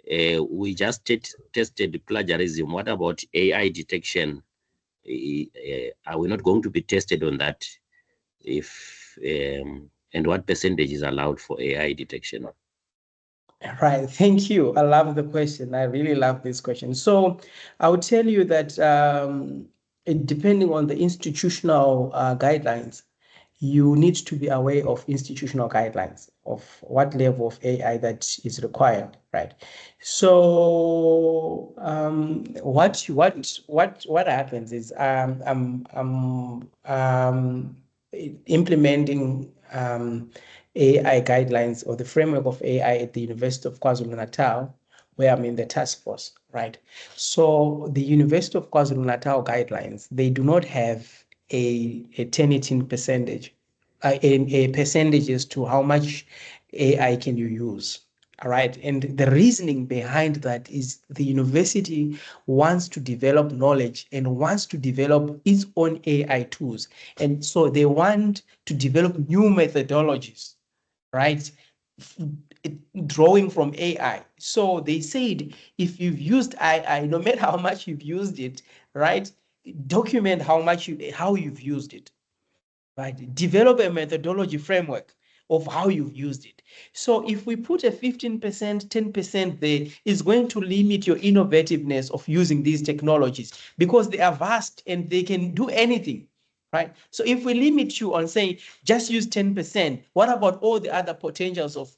We just tested plagiarism. What about AI detection? Are we not going to be tested on that? If and what percentage is allowed for AI detection? Right. Thank you. I love the question. I really love this question. So I would tell you that depending on the institutional guidelines, you need to be aware of institutional guidelines of what level of AI that is required, right? So what happens is implementing AI guidelines or the framework of AI at the University of KwaZulu-Natal, where I'm in the task force, right? So the University of KwaZulu-Natal guidelines, they do not have a Turnitin percentage, a percentage as to how much AI can you use. All right. And the reasoning behind that is the university wants to develop knowledge and wants to develop its own AI tools. And so they want to develop new methodologies, right? Drawing from AI. So they said, if you've used AI, no matter how much you've used it, right? Document how you've used it. Right? Develop a methodology framework of how you've used it. So if we put a 15%, 10% there, it's going to limit your innovativeness of using these technologies because they are vast and they can do anything. Right. So if we limit you on saying just use 10%, what about all the other potentials of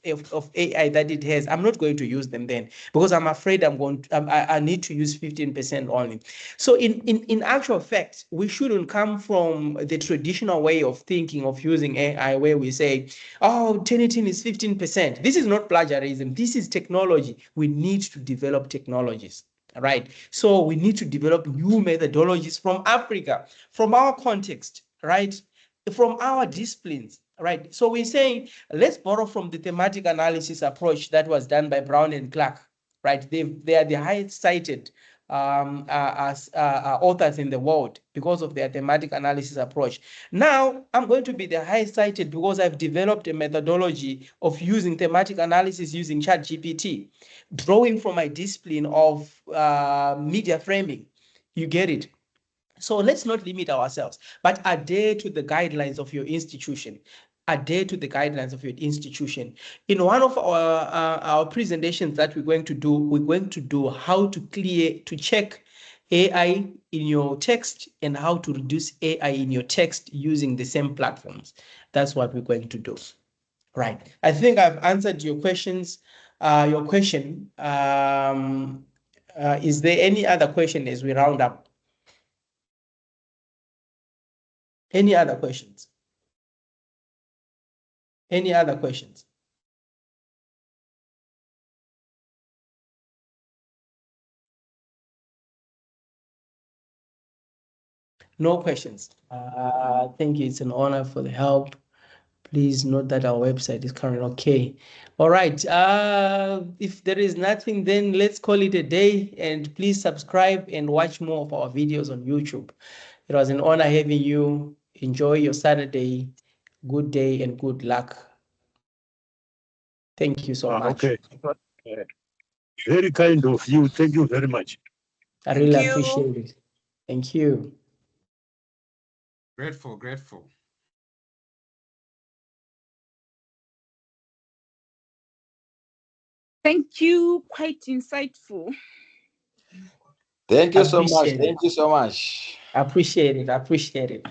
AI that it has? I'm not going to use them then because I'm afraid I need to use 15% only. So in actual fact, we shouldn't come from the traditional way of thinking of using AI where we say, oh, Turnitin is 15%. This is not plagiarism. This is technology. We need to develop technologies. Right. So we need to develop new methodologies from Africa, from our context, right? From our disciplines, right? So we're saying, let's borrow from the thematic analysis approach that was done by Brown and Clark, right? They are the highest cited authors in the world because of their thematic analysis approach. Now, I'm going to be the highest cited because I've developed a methodology of using thematic analysis using ChatGPT, drawing from my discipline of media framing. You get it? So let's not limit ourselves, but adhere to the guidelines of your institution. Adhere to the guidelines of your institution. In one of our presentations that we're going to do how to check AI in your text and how to reduce AI in your text using the same platforms. That's what we're going to do. Right. I think I've answered your questions. Your question. Is there any other question as we round up? Any other questions? Any other questions? No questions. Thank you. It's an honor for the help. Please note that our website is currently okay. All right. If there is nothing, then let's call it a day. And please subscribe and watch more of our videos on YouTube. It was an honor having you. Enjoy your Saturday. Good day and good luck. Thank you so much. Okay. Very kind of you. Thank you very much. I really appreciate it. Thank you. Grateful, grateful. Thank you. Quite insightful. Thank you so much. Thank you so much. I appreciate it. I appreciate it.